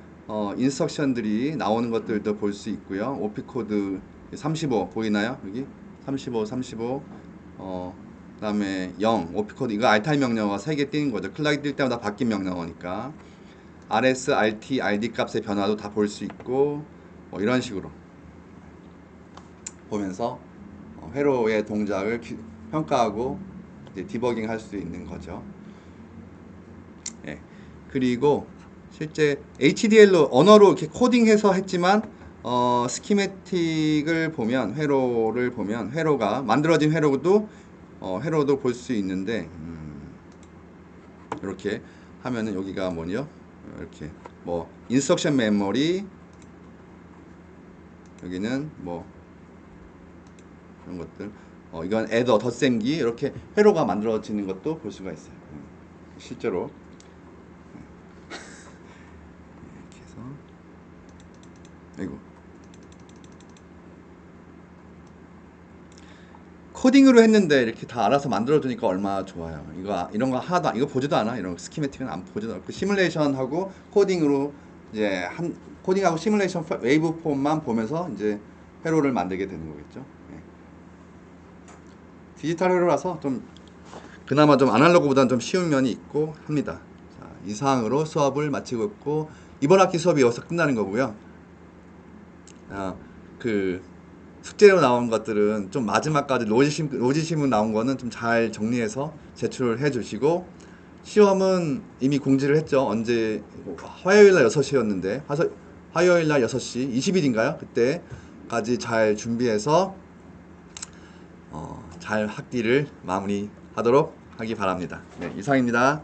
인스트럭션들이 나오는 것들도 볼 수 있고요. 오피 코드 35 보이나요? 여기 35, 35. 그다음에 0 오피 코드 이거 알타임 명령어가 3개 뜨는 거죠. 클락이 뜰 때마다 바뀐 명령어니까 RS, RT, RD 값의 변화도 다 볼 수 있고 뭐 이런 식으로 보면서 회로의 동작을 평가하고 이제 디버깅 할 수 있는 거죠. 예. 그리고 실제 HDL로 언어로 이렇게 코딩해서 했지만 스키매틱을 보면 회로를 보면 회로가 만들어진 회로도 회로도 볼 수 있는데 이렇게 하면은 여기가 뭐냐 이렇게 뭐 인스트럭션 메모리 여기는 뭐 이런 것들 이건 애더 덧셈기 이렇게 회로가 만들어지는 것도 볼 수가 있어요. 실제로 이렇게 해서 아이고 코딩으로 했는데 이렇게 다 알아서 만들어주니까 얼마나 좋아요. 이런 거 하나도 이거 보지도 않아. 이런 스키매틱은 안 보지도 않고 시뮬레이션하고 코딩으로 이제 코딩하고 시뮬레이션 웨이브 폼만 보면서 이제 회로를 만들게 되는 거겠죠. 예. 디지털 회로라서 좀 그나마 좀 아날로그보다는 좀 쉬운 면이 있고 합니다. 자, 이상으로 수업을 마치고 있고 이번 학기 수업이 여기서 끝나는 거고요. 그 숙제로 나온 것들은 좀 마지막까지 로지심문 나온 거는 좀 잘 정리해서 제출을 해 주시고 시험은 이미 공지를 했죠. 언제 화요일 날 6시였는데 화요일 날 6시 20일인가요? 그때까지 잘 준비해서 잘 학기를 마무리하도록 하기 바랍니다. 네, 이상입니다.